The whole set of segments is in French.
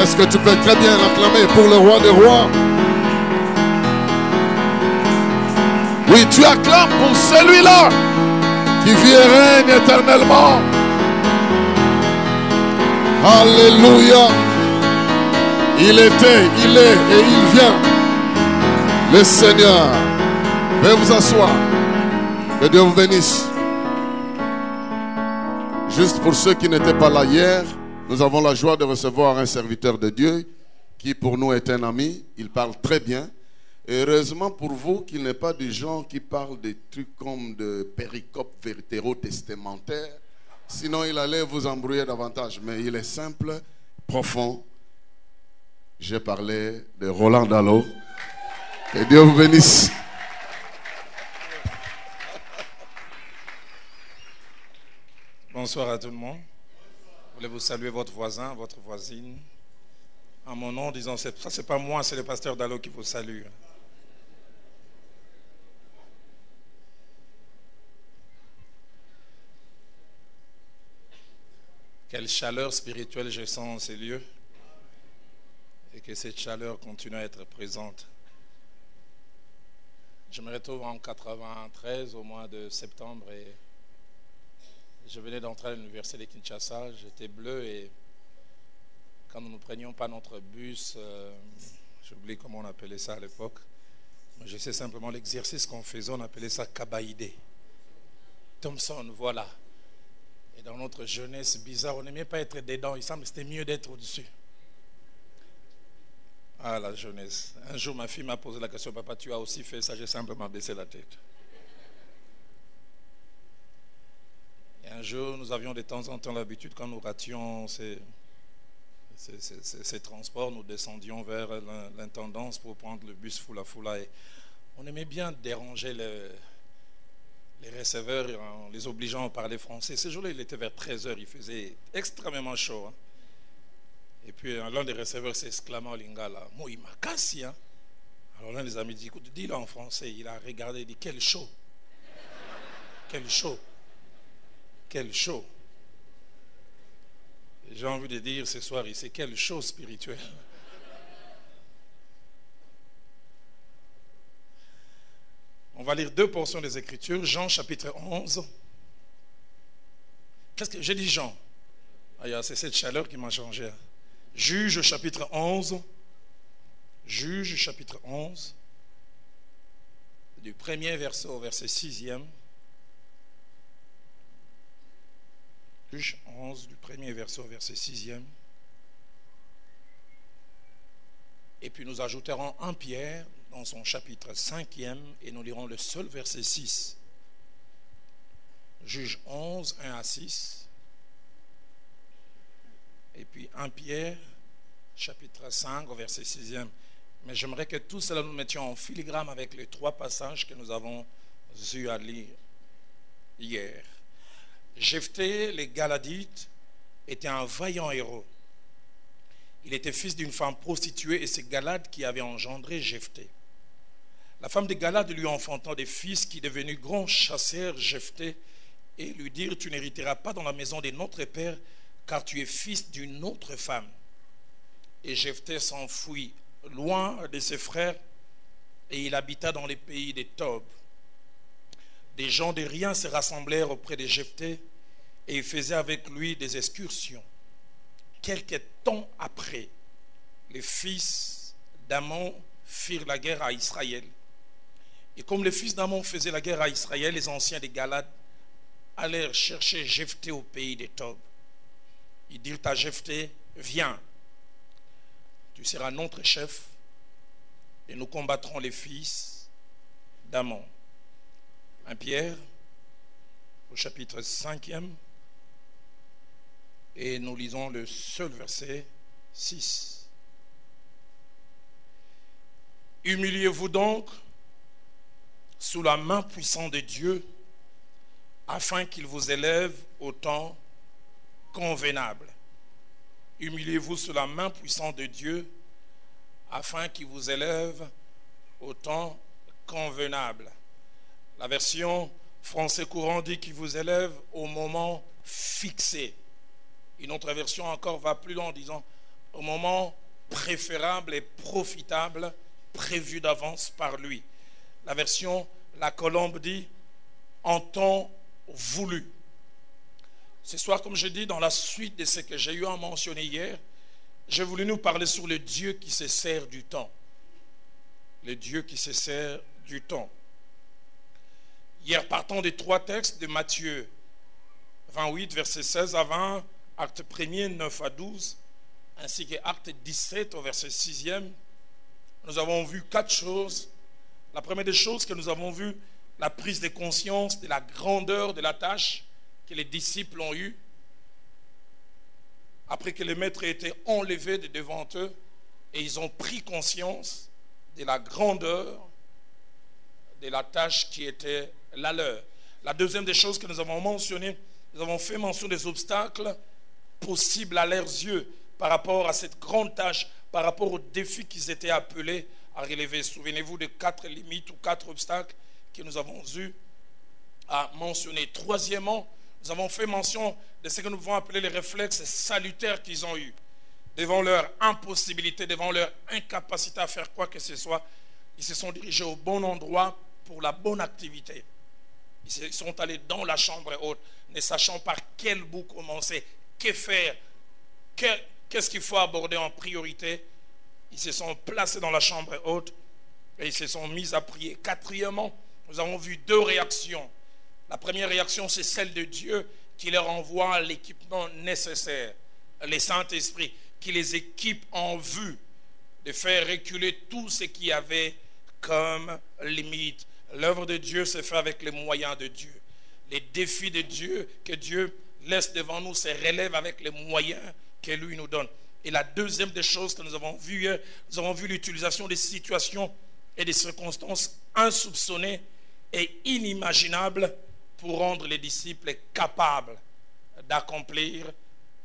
Est-ce que tu peux très bien l'acclamer pour le roi des rois? Oui, tu acclames pour celui-là qui vit et règne éternellement. Alléluia. Il était, il est et il vient. Le Seigneur. Veuillez vous asseoir. Que Dieu vous bénisse. Juste pour ceux qui n'étaient pas là hier, nous avons la joie de recevoir un serviteur de Dieu qui pour nous est un ami. Il parle très bien. Et heureusement pour vous qu'il n'est pas du genre qui parle des trucs comme de péricopes vétérotestamentaires. Sinon il allait vous embrouiller davantage. Mais il est simple, profond. J'ai parlé de Roland Dallot. Que Dieu vous bénisse. Bonsoir à tout le monde. Voulez-vous saluer votre voisin, votre voisine? En mon nom, disons, ça c'est pas moi, c'est le pasteur Dallot qui vous salue. Quelle chaleur spirituelle je sens en ces lieux. Et que cette chaleur continue à être présente. Je me retrouve en 93 au mois de septembre et je venais d'entrer à l'université de Kinshasa. J'étais bleu et quand nous ne prenions pas notre bus, j'oublie comment on appelait ça à l'époque, mais je sais simplement l'exercice qu'on faisait, on appelait ça Kabaïdé. Thompson, voilà. Et dans notre jeunesse bizarre, on n'aimait pas être dedans, il semble que c'était mieux d'être au-dessus. Ah, la jeunesse. Un jour, ma fille m'a posé la question, papa, tu as aussi fait ça? J'ai simplement baissé la tête. Et un jour, nous avions de temps en temps l'habitude, quand nous rations ces transports, nous descendions vers l'intendance pour prendre le bus Fula. Et on aimait bien déranger les receveurs en les obligeant à parler français. Ce jour-là, il était vers 13h, il faisait extrêmement chaud. Hein. Et puis l'un des receveurs s'exclama au lingala, « Moi, il m'a cassé. Hein? » Alors l'un des amis dit, « Écoute, dis-le en français. » Il a regardé, il dit, « Quel chaud. Quel chaud. Quel chaud. » J'ai envie de dire ce soir ici, quel chaud spirituel. On va lire deux portions des Écritures. Jean chapitre 11. Qu'est-ce que j'ai dit Jean? Ah, c'est cette chaleur qui m'a changé. Juge chapitre 11. Juge chapitre 11. Du premier verset au verset 6e. Juge 11, du premier verset au verset 6e. Et puis nous ajouterons 1 Pierre dans son chapitre 5e et nous lirons le seul verset 6. Juge 11, 1 à 6. Et puis 1 Pierre, chapitre 5, au verset 6e. Mais j'aimerais que tout cela nous mettions en filigrane avec les 3 passages que nous avons eu à lire hier. Jephthé, les Galadites, était un vaillant héros. Il était fils d'une femme prostituée et c'est Galad qui avait engendré Jephthé. La femme de Galad lui enfantant des fils qui, devenus grands chasseurs, Jephthé, et lui dirent, tu n'hériteras pas dans la maison de notre père, car tu es fils d'une autre femme. Et Jephthé s'enfuit loin de ses frères et il habita dans les pays des Tob. Des gens de rien se rassemblèrent auprès de Jephthé et ils faisaient avec lui des excursions. Quelque temps après, les fils d'Ammon firent la guerre à Israël. Et comme les fils d'Ammon faisaient la guerre à Israël, les anciens des Galades allèrent chercher Jephthé au pays des Tob. Ils dirent à Jephthé, viens, tu seras notre chef et nous combattrons les fils d'Ammon. 1 Pierre, au chapitre 5e, et nous lisons le seul verset 6. Humiliez-vous donc sous la main puissante de Dieu, afin qu'il vous élève au temps convenable. Humiliez-vous sous la main puissante de Dieu, afin qu'il vous élève au temps convenable. La version français courant dit qu'il vous élève au moment fixé. Une autre version encore va plus loin en disant au moment préférable et profitable prévu d'avance par lui. La version La Colombe dit en temps voulu. Ce soir, comme je dis, dans la suite de ce que j'ai eu à mentionner hier, j'ai voulu nous parler sur le Dieu qui se sert du temps. Le Dieu qui se sert du temps. Hier, partant des 3 textes de Matthieu 28, versets 16 à 20, acte 1er, 9 à 12, ainsi que acte 17, au verset 6e, nous avons vu 4 choses. La première des choses que nous avons vues, la prise de conscience de la grandeur de la tâche que les disciples ont eue, après que le maître ait été enlevé de devant eux, et ils ont pris conscience de la grandeur de la tâche qui était la leur. La deuxième des choses que nous avons mentionnées, nous avons fait mention des obstacles possibles à leurs yeux par rapport à cette grande tâche, par rapport aux défis qu'ils étaient appelés à relever. Souvenez-vous de 4 limites ou 4 obstacles que nous avons eu à mentionner. Troisièmement, nous avons fait mention de ce que nous pouvons appeler les réflexes salutaires qu'ils ont eus. Devant leur impossibilité, devant leur incapacité à faire quoi que ce soit, ils se sont dirigés au bon endroit pour la bonne activité. Ils sont allés dans la chambre haute, ne sachant par quel bout commencer, que faire, qu'est-ce qu'il faut aborder en priorité. Ils se sont placés dans la chambre haute et ils se sont mis à prier. Quatrièmement, nous avons vu 2 réactions. La première réaction, c'est celle de Dieu qui leur envoie l'équipement nécessaire, le Saint-Esprit, qui les équipe en vue de faire reculer tout ce qu'il y avait comme limite. L'œuvre de Dieu se fait avec les moyens de Dieu. Les défis de Dieu que Dieu laisse devant nous se relèvent avec les moyens que lui nous donne. Et la deuxième des choses que nous avons vues, nous avons vu l'utilisation des situations et des circonstances insoupçonnées et inimaginables pour rendre les disciples capables d'accomplir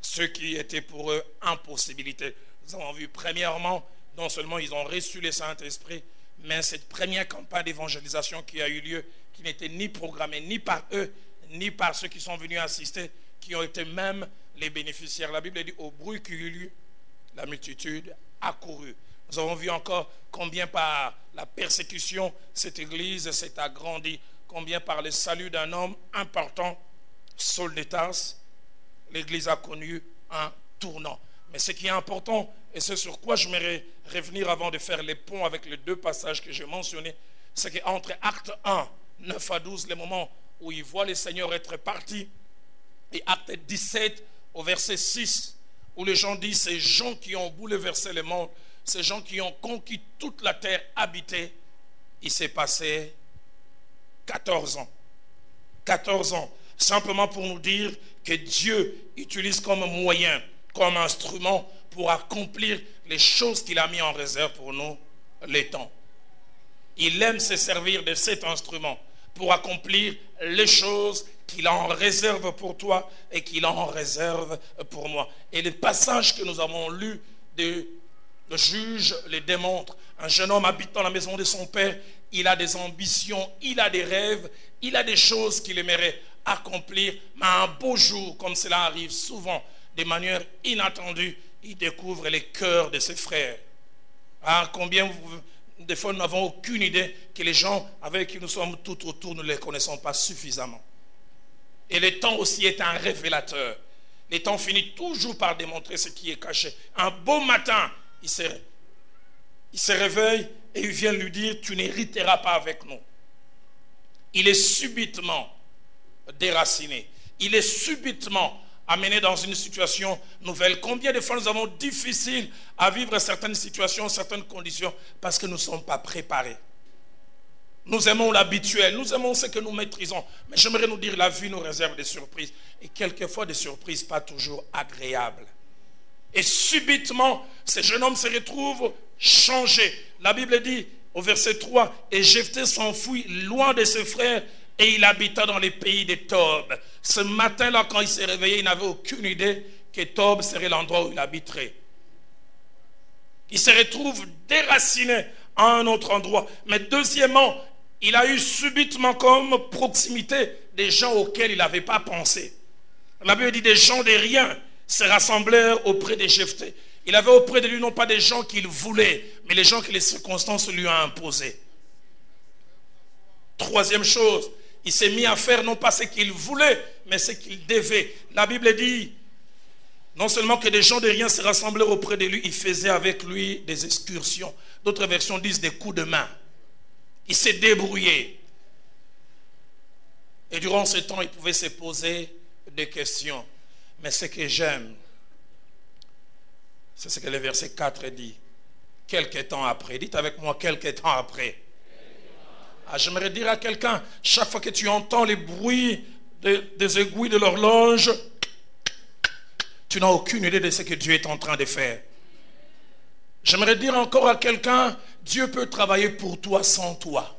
ce qui était pour eux impossibilité. Nous avons vu premièrement, non seulement ils ont reçu le Saint-Esprit, mais cette première campagne d'évangélisation qui a eu lieu, qui n'était ni programmée ni par eux, ni par ceux qui sont venus assister, qui ont été même les bénéficiaires. La Bible dit, au bruit qu'il y eut, la multitude accourut. Nous avons vu encore combien par la persécution, cette église s'est agrandie, combien par le salut d'un homme important, Saul de Tarse, l'église a connu un tournant. Mais ce qui est important, et c'est sur quoi je voudrais revenir avant de faire les ponts avec les 2 passages que j'ai mentionnés, c'est qu'entre acte 1, 9 à 12, les moments où il voit le Seigneur être parti, et acte 17, au verset 6, où les gens disent, ces gens qui ont bouleversé le monde, ces gens qui ont conquis toute la terre habitée, il s'est passé 14 ans. 14 ans. Simplement pour nous dire que Dieu utilise comme moyen, comme instrument pour accomplir les choses qu'il a mis en réserve pour nous, les temps. Il aime se servir de cet instrument pour accomplir les choses qu'il a en réserve pour toi et qu'il a en réserve pour moi. Et les passages que nous avons lus de le juge les démontre. Un jeune homme habite dans la maison de son père, il a des ambitions, il a des rêves, il a des choses qu'il aimerait accomplir, mais un beau jour, comme cela arrive souvent, de manière inattendue, il découvre les cœurs de ses frères. Ah, combien des fois nous n'avons aucune idée que les gens avec qui nous sommes tout autour, nous ne les connaissons pas suffisamment. Et le temps aussi est un révélateur. Le temps finit toujours par démontrer ce qui est caché. Un beau matin, il se réveille et il vient lui dire, tu n'hériteras pas avec nous. Il est subitement déraciné. Il est subitement amené dans une situation nouvelle. Combien de fois nous avons difficile à vivre certaines situations, certaines conditions, parce que nous ne sommes pas préparés. Nous aimons l'habituel, nous aimons ce que nous maîtrisons. Mais j'aimerais nous dire, la vie nous réserve des surprises. Et quelquefois des surprises pas toujours agréables. Et subitement, ce jeune homme se retrouve changé. La Bible dit au verset 3, et Jephthé s'enfuit loin de ses frères et il habita dans les pays de Tob. Ce matin-là, quand il s'est réveillé, il n'avait aucune idée que Tob serait l'endroit où il habiterait. Il se retrouve déraciné à un autre endroit. Mais deuxièmement, il a eu subitement comme proximité des gens auxquels il n'avait pas pensé. La Bible dit des gens de rien se rassemblèrent auprès de Jephthé. Il avait auprès de lui non pas des gens qu'il voulait, mais les gens que les circonstances lui ont imposés. Troisième chose, il s'est mis à faire non pas ce qu'il voulait, mais ce qu'il devait. La Bible dit, non seulement que des gens de rien se rassemblaient auprès de lui, il faisait avec lui des excursions. D'autres versions disent des coups de main. Il s'est débrouillé. Et durant ce temps, il pouvait se poser des questions. Mais ce que j'aime, c'est ce que le verset 4 dit. Quelque temps après. Dites avec moi, quelque temps après. J'aimerais dire à quelqu'un, chaque fois que tu entends les bruits des aiguilles de l'horloge, tu n'as aucune idée de ce que Dieu est en train de faire. J'aimerais dire encore à quelqu'un, Dieu peut travailler pour toi sans toi.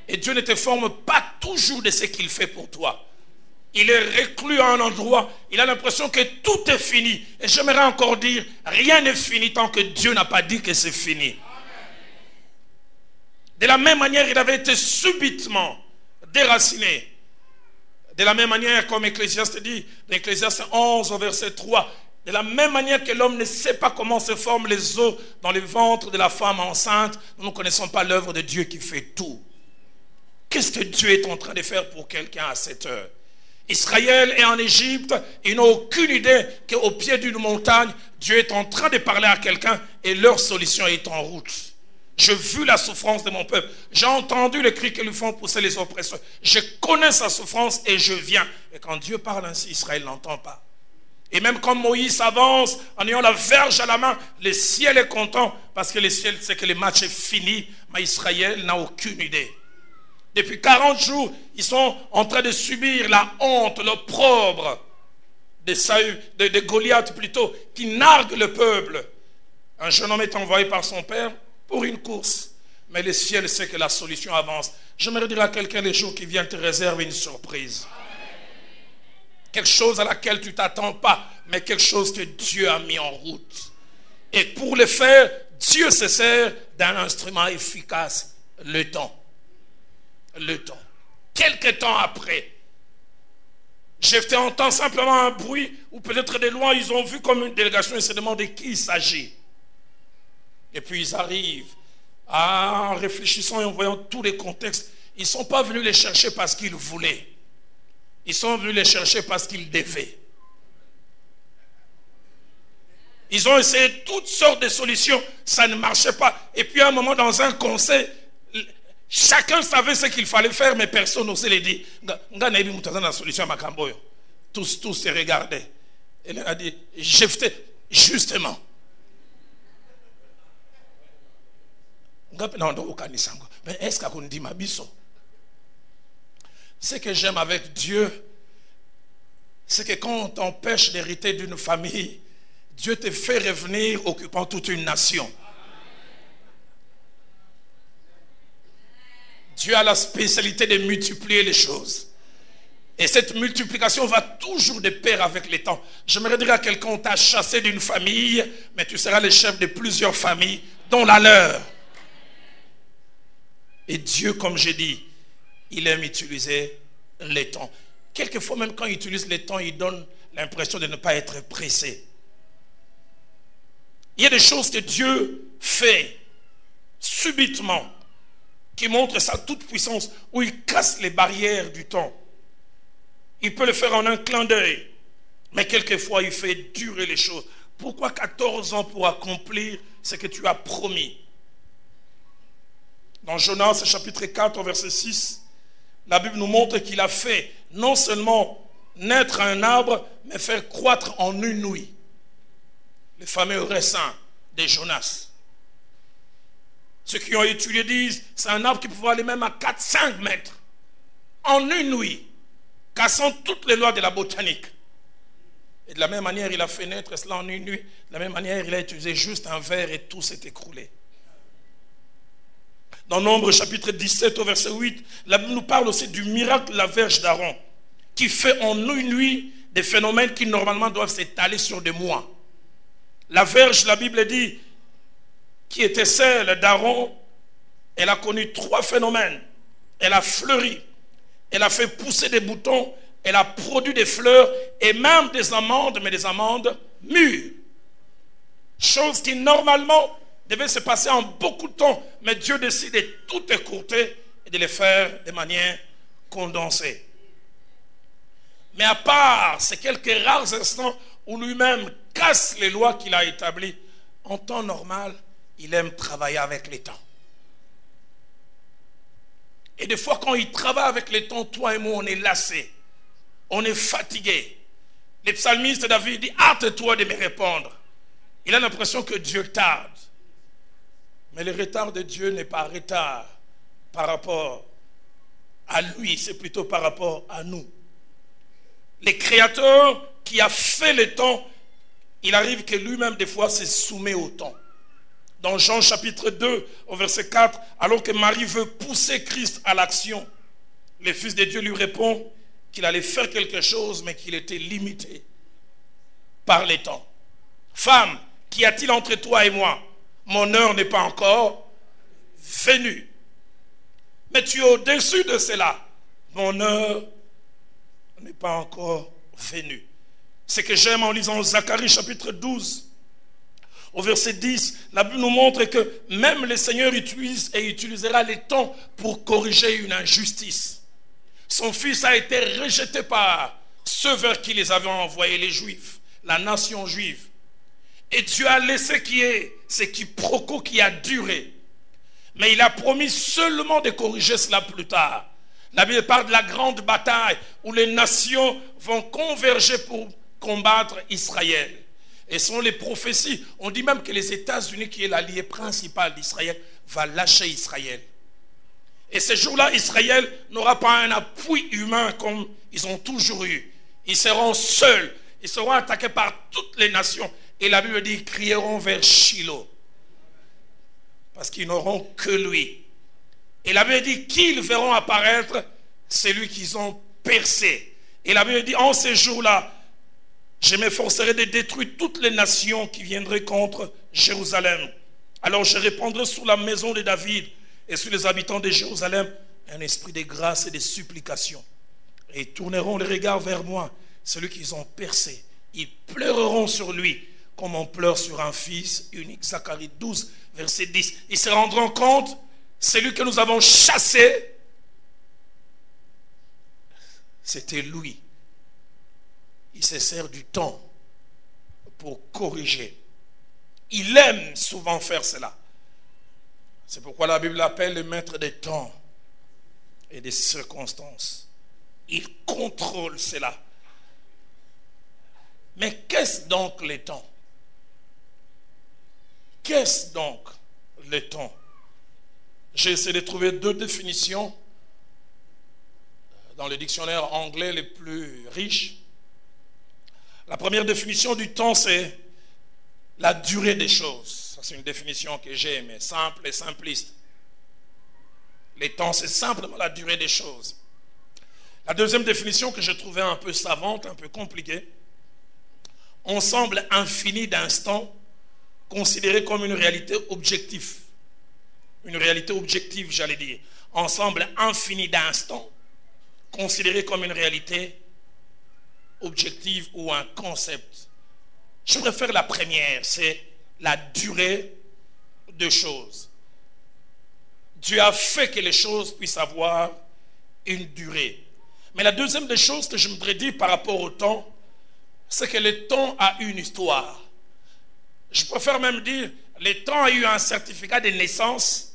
Et Dieu ne te forme pas toujours de ce qu'il fait pour toi. Il est reclus à un endroit, il a l'impression que tout est fini. Et j'aimerais encore dire, rien n'est fini tant que Dieu n'a pas dit que c'est fini. De la même manière, il avait été subitement déraciné. De la même manière, comme Ecclésiaste dit, dans Ecclésiaste 11, au verset 3, de la même manière que l'homme ne sait pas comment se forment les os dans le ventre de la femme enceinte, nous ne connaissons pas l'œuvre de Dieu qui fait tout. Qu'est-ce que Dieu est en train de faire pour quelqu'un à cette heure? Israël est en Égypte, ils n'ont aucune idée qu'au pied d'une montagne, Dieu est en train de parler à quelqu'un et leur solution est en route. J'ai vu la souffrance de mon peuple. J'ai entendu les cris que lui font pousser les oppresseurs. Je connais sa souffrance et je viens. Et quand Dieu parle ainsi, Israël n'entend pas. Et même quand Moïse avance en ayant la verge à la main, le ciel est content parce que le ciel sait que le match est fini. Mais Israël n'a aucune idée. Depuis 40 jours, ils sont en train de subir la honte, l'opprobre de Goliath plutôt, qui nargue le peuple. Un jeune homme est envoyé par son père pour une course. Mais le ciel sait que la solution avance. J'aimerais dire à quelqu'un, les jours qui viennent te réservent une surprise. Quelque chose à laquelle tu ne t'attends pas, mais quelque chose que Dieu a mis en route. Et pour le faire, Dieu se sert d'un instrument efficace, le temps. Le temps. Quelque temps après, Jephthé entend simplement un bruit, ou peut-être de loin, ils ont vu comme une délégation et se demandent de qui il s'agit. Et puis ils arrivent, en réfléchissant et en voyant tous les contextes, ils ne sont pas venus les chercher parce qu'ils voulaient. Ils sont venus les chercher parce qu'ils devaient. Ils ont essayé toutes sortes de solutions, ça ne marchait pas. Et puis à un moment, dans un conseil, chacun savait ce qu'il fallait faire, mais personne n'osait les dire. Tous se regardaient. Et il a dit, Jephthé, justement. Mais est-ce qu'on dit ma biso? Ce que j'aime avec Dieu, c'est que quand on t'empêche d'hériter d'une famille, Dieu te fait revenir occupant toute une nation. Dieu a la spécialité de multiplier les choses. Et cette multiplication va toujours de pair avec les temps. J'aimerais dire à quelqu'un, on t'a chassé d'une famille, mais tu seras le chef de plusieurs familles, dont la leur. Et Dieu, comme j'ai dit, il aime utiliser les temps. Quelquefois, même quand il utilise les temps, il donne l'impression de ne pas être pressé. Il y a des choses que Dieu fait subitement, qui montrent sa toute-puissance, où il casse les barrières du temps. Il peut le faire en un clin d'œil, mais quelquefois, il fait durer les choses. Pourquoi 14 ans pour accomplir ce que tu as promis? Dans Jonas, chapitre 4, verset 6, la Bible nous montre qu'il a fait non seulement naître un arbre, mais faire croître en une nuit. Le fameux raisin de Jonas. Ceux qui ont étudié disent, c'est un arbre qui pouvait aller même à 4-5 mètres. En une nuit, cassant toutes les lois de la botanique. Et de la même manière, il a fait naître cela en une nuit. De la même manière, il a utilisé juste un verre et tout s'est écroulé. Dans Nombre chapitre 17 au verset 8, la Bible nous parle aussi du miracle de la verge d'Aaron, qui fait en une nuit des phénomènes qui normalement doivent s'étaler sur des mois. La verge, la Bible dit, qui était celle d'Aaron, elle a connu 3 phénomènes. Elle a fleuri, elle a fait pousser des boutons, elle a produit des fleurs et même des amandes, mais des amandes mûres. Chose qui normalement devait se passer en beaucoup de temps, mais Dieu décide de tout écourter et de les faire de manière condensée. Mais à part ces quelques rares instants où lui-même casse les lois qu'il a établies, en temps normal, il aime travailler avec les temps. Et des fois, quand il travaille avec les temps, toi et moi, on est lassés, on est fatigué. Le psalmiste David dit, hâte-toi de me répondre. Il a l'impression que Dieu tarde. Mais le retard de Dieu n'est pas retard par rapport à lui, c'est plutôt par rapport à nous. Le Créateur qui a fait le temps, il arrive que lui-même des fois se soumet au temps. Dans Jean chapitre 2, au verset 4, alors que Marie veut pousser Christ à l'action, le Fils de Dieu lui répond qu'il allait faire quelque chose, mais qu'il était limité par les temps. Femme, qu'y a-t-il entre toi et moi? Mon heure n'est pas encore venue. Mais tu es au-dessus de cela. Mon heure n'est pas encore venue. Ce que j'aime en lisant Zacharie chapitre 12, au verset 10, la Bible nous montre que même le Seigneur utilise et utilisera les temps pour corriger une injustice. Son fils a été rejeté par ceux vers qui les avaient envoyés, les Juifs, la nation juive. Et Dieu a laissé qu'il y ait ce quiproquo qui a duré. Mais il a promis seulement de corriger cela plus tard. La Bible parle de la grande bataille où les nations vont converger pour combattre Israël. Et selon les prophéties, on dit même que les États-Unis, qui est l'allié principal d'Israël, va lâcher Israël. Et ce jour-là, Israël n'aura pas un appui humain comme ils ont toujours eu. Ils seront seuls. Ils seront attaqués par toutes les nations. Et la Bible dit, ils crieront vers Shiloh. Parce qu'ils n'auront que lui. Et la Bible dit qu'ils verront apparaître celui qu'ils ont percé. Et la Bible dit, en ces jours-là, je m'efforcerai de détruire toutes les nations qui viendraient contre Jérusalem. Alors je répandrai sur la maison de David et sur les habitants de Jérusalem un esprit de grâce et de supplication. Et ils tourneront les regards vers moi, celui qu'ils ont percé. Ils pleureront sur lui comme on pleure sur un fils unique. Zacharie 12, verset 10. Ils se rendront compte, celui que nous avons chassé, c'était lui. Il se sert du temps pour corriger. Il aime souvent faire cela. C'est pourquoi la Bible l'appelle le maître des temps et des circonstances. Il contrôle cela. Mais qu'est-ce donc le temps? Qu'est-ce donc le temps? J'ai essayé de trouver deux définitions dans le dictionnaire anglais les plus riches. La première définition du temps, c'est la durée des choses. Ça, c'est une définition que j'ai aimée, simple et simpliste. Le temps, c'est simplement la durée des choses. La deuxième définition que je trouvais un peu savante, un peu compliquée, ensemble infini d'instants considéré comme une réalité objective. Une réalité objective, j'allais dire. Ensemble infini d'instants considéré comme une réalité objective ou un concept. Je préfère la première, c'est la durée de choses. Dieu a fait que les choses puissent avoir une durée. Mais la deuxième des choses que je voudrais dire par rapport au temps, c'est que le temps a une histoire. Je préfère même dire, le temps a eu un certificat de naissance.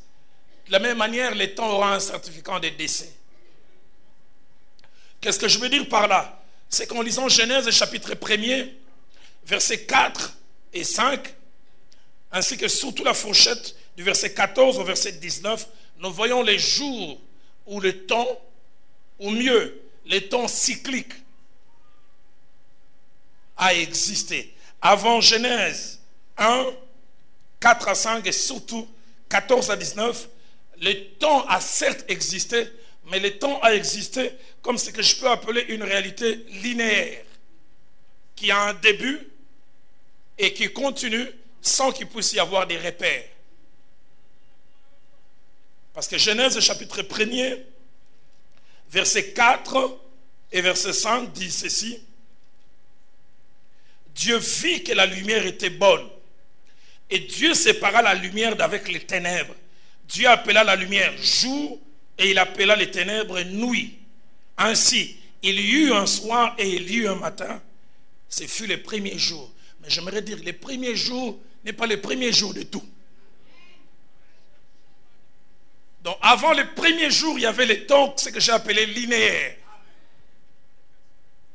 De la même manière, le temps aura un certificat de décès. Qu'est-ce que je veux dire par là? C'est qu'en lisant Genèse chapitre 1er, versets 4 et 5, ainsi que surtout la fourchette du verset 14 au verset 19, nous voyons les jours où le temps, ou mieux, le temps cyclique a existé. Avant Genèse 1, 4 à 5 et surtout 14 à 19, le temps a certes existé, mais le temps a existé comme ce que je peux appeler une réalité linéaire, qui a un début et qui continue sans qu'il puisse y avoir des repères. Parce que Genèse chapitre 1er, verset 4 et verset 5 dit ceci: Dieu vit que la lumière était bonne Et Dieu sépara la lumière d'avec les ténèbres. Dieu appela la lumière jour et il appela les ténèbres nuit. Ainsi, il y eut un soir et il y eut un matin. Ce fut les premiers jours. Mais j'aimerais dire, les premiers jours n'est pas les premiers jours de tout. Donc avant les premiers jours, il y avait les temps, ce que j'ai appelé linéaire,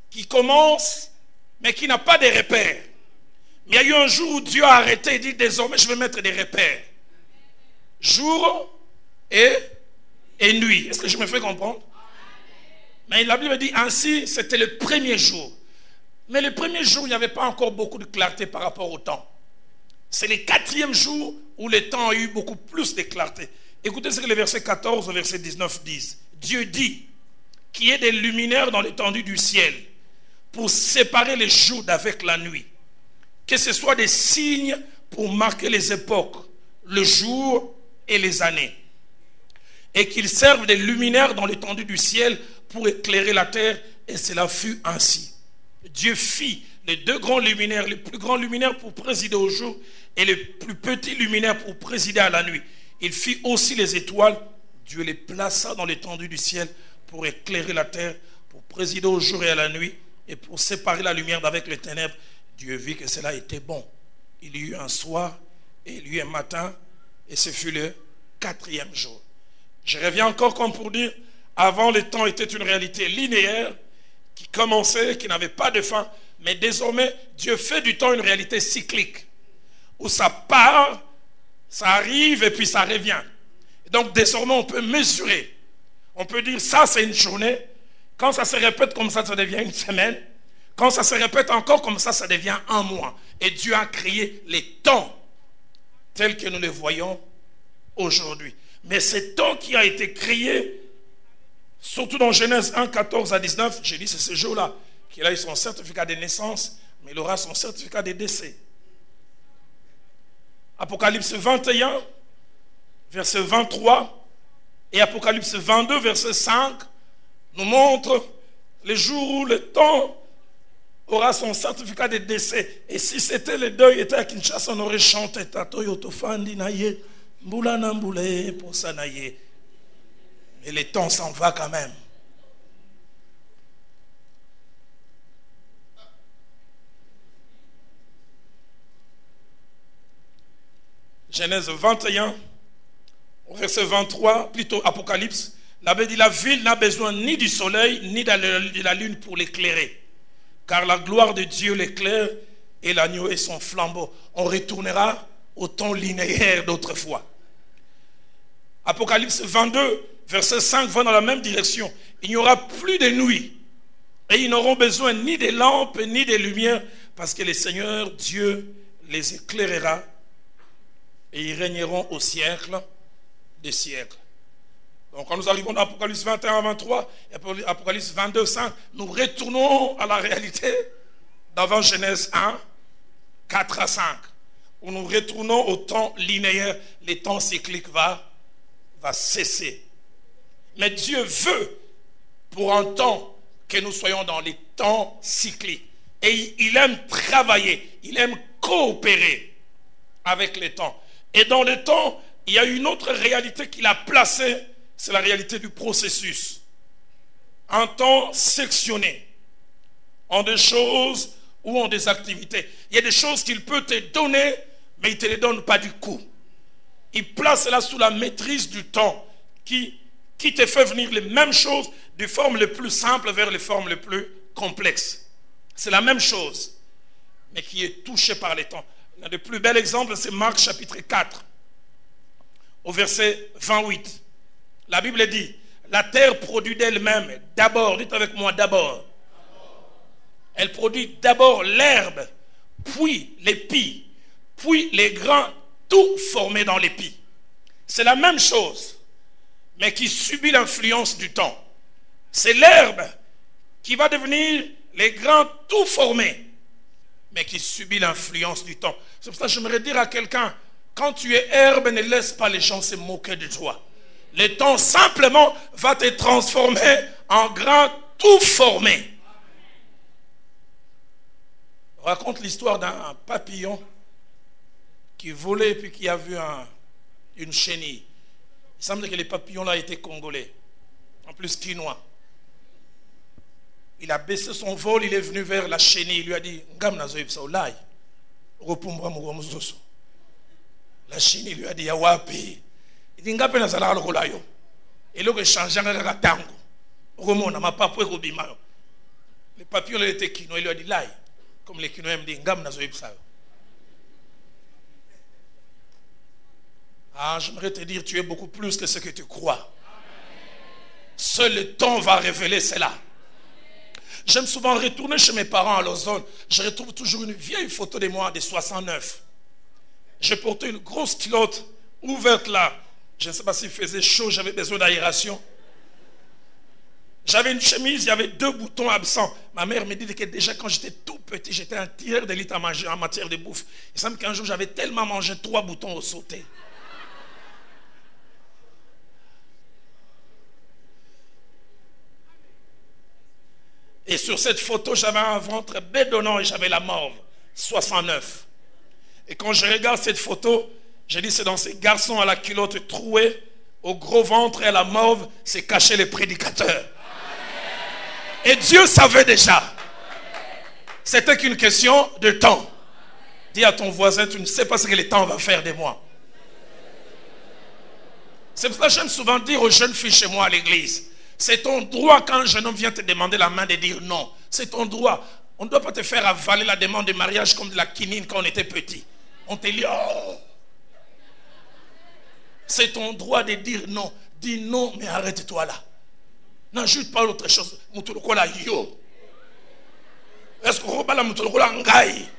qui commence, mais qui n'a pas de repères. Mais il y a eu un jour où Dieu a arrêté et dit, désormais je vais mettre des repères. Jour et nuit. Est-ce que je me fais comprendre? Mais la Bible dit, ainsi, c'était le premier jour. Mais le premier jour, il n'y avait pas encore beaucoup de clarté par rapport au temps. C'est le quatrième jour où le temps a eu beaucoup plus de clarté. Écoutez ce que les versets 14 au verset 19 disent. Dieu dit qu'il y ait des luminaires dans l'étendue du ciel pour séparer les jours d'avec la nuit. Que ce soit des signes pour marquer les époques, le jour et les années. Et qu'ils servent des luminaires dans l'étendue du ciel pour éclairer la terre. Et cela fut ainsi. Dieu fit les deux grands luminaires, les plus grands luminaires pour présider au jour et les plus petits luminaires pour présider à la nuit. Il fit aussi les étoiles. Dieu les plaça dans l'étendue du ciel pour éclairer la terre, pour présider au jour et à la nuit et pour séparer la lumière d'avec les ténèbres. Dieu vit que cela était bon. Il y eut un soir et il y eut un matin et ce fut le quatrième jour. Je reviens encore comme pour dire, avant le temps était une réalité linéaire qui commençait, qui n'avait pas de fin, mais désormais Dieu fait du temps une réalité cyclique où ça part, ça arrive et puis ça revient. Et donc désormais on peut mesurer, on peut dire ça c'est une journée, quand ça se répète comme ça devient une semaine, quand ça se répète encore comme ça devient un mois. Et Dieu a créé les temps tels que nous les voyons aujourd'hui. Mais ce temps qui a été créé, surtout dans Genèse 1, 14 à 19, j'ai dit c'est ce jour-là qu'il a eu son certificat de naissance, mais il aura son certificat de décès. Apocalypse 21, verset 23, et Apocalypse 22, verset 5, nous montrent le jour où le temps aura son certificat de décès. Et si c'était le deuil était à Kinshasa, on aurait chanté Tato Yotofandi Naye, Mbulana Mbule Posa Naye. Mais le temps s'en va quand même. Genèse 21, au verset 23, plutôt Apocalypse, la Bible dit la ville n'a besoin ni du soleil ni de la lune pour l'éclairer. Car la gloire de Dieu l'éclaire et l'agneau est son flambeau. On retournera au temps linéaire d'autrefois. Apocalypse 22, verset 5 va dans la même direction. Il n'y aura plus de nuit. Et ils n'auront besoin ni des lampes ni des lumières parce que le Seigneur Dieu les éclairera et ils régneront au siècle des siècles. Donc quand nous arrivons dans Apocalypse 21 à 23 et Apocalypse 22, 5, nous retournons à la réalité d'avant Genèse 1, 4 à 5. Où nous retournons au temps linéaire, les temps cycliques va cesser. Mais Dieu veut pour un temps que nous soyons dans les temps cycliques. Et il aime travailler, il aime coopérer avec les temps. Et dans le temps, il y a une autre réalité qu'il a placée, c'est la réalité du processus. Un temps sectionné en des choses ou en des activités. Il y a des choses qu'il peut te donner, mais il ne te les donne pas du coup. Il place cela sous la maîtrise du temps qui te fait venir les mêmes choses des formes les plus simples vers les formes les plus complexes. C'est la même chose, mais qui est touchée par les temps. L'un des plus bels exemples, c'est Marc chapitre 4, au verset 28. La Bible dit, la terre produit d'elle-même d'abord, dites avec moi d'abord. Elle produit d'abord l'herbe, puis l'épi, puis les grains, tout formé dans l'épi. C'est la même chose, mais qui subit l'influence du temps. C'est l'herbe qui va devenir les grains tout formés, mais qui subit l'influence du temps. C'est pour ça que j'aimerais dire à quelqu'un, quand tu es herbe, ne laisse pas les gens se moquer de toi. Le temps simplement va te transformer en grain tout formé. On raconte l'histoire d'un papillon qui volait et puis qui a vu une chenille. Il semble que les papillons là étaient congolais, en plus quinois. Il a baissé son vol, il est venu vers la chenille, il lui a dit Ngam nazoib saulai. La chenille lui a dit Yawapi. Il dit Ngape nazala lokolayo. Et là, il change en tango. Les papillons étaient quinois, il lui a dit Lai. Comme les quinois me disent Ngam nazoib saulai. Ah, j'aimerais te dire, tu es beaucoup plus que ce que tu crois. Seul le temps va révéler cela. J'aime souvent retourner chez mes parents à Lausanne. Je retrouve toujours une vieille photo de moi de 69. J'ai porté une grosse culotte ouverte là. Je ne sais pas s'il faisait chaud, j'avais besoin d'aération. J'avais une chemise, il y avait 2 boutons absents. Ma mère me dit que déjà quand j'étais tout petit, j'étais un tireur d'élite en matière de bouffe. Il semble qu'un jour j'avais tellement mangé 3 boutons au sauté. Et sur cette photo, j'avais un ventre bédonnant et j'avais la morve. 69. Et quand je regarde cette photo, je dis c'est dans ces garçons à la culotte trouée, au gros ventre et à la morve, c'est caché les prédicateurs. Et Dieu savait déjà. C'était qu'une question de temps. Dis à ton voisin, tu ne sais pas ce que le temps va faire de moi. C'est pour ça que j'aime souvent dire aux jeunes filles chez moi à l'église, c'est ton droit quand un jeune homme vient te demander la main de dire non. C'est ton droit. On ne doit pas te faire avaler la demande de mariage comme de la quinine quand on était petit. On te dit oh. C'est ton droit de dire non. Dis non, mais arrête-toi là. N'ajoute pas autre chose. Est-ce qu'on rebat la mutulukola ngai?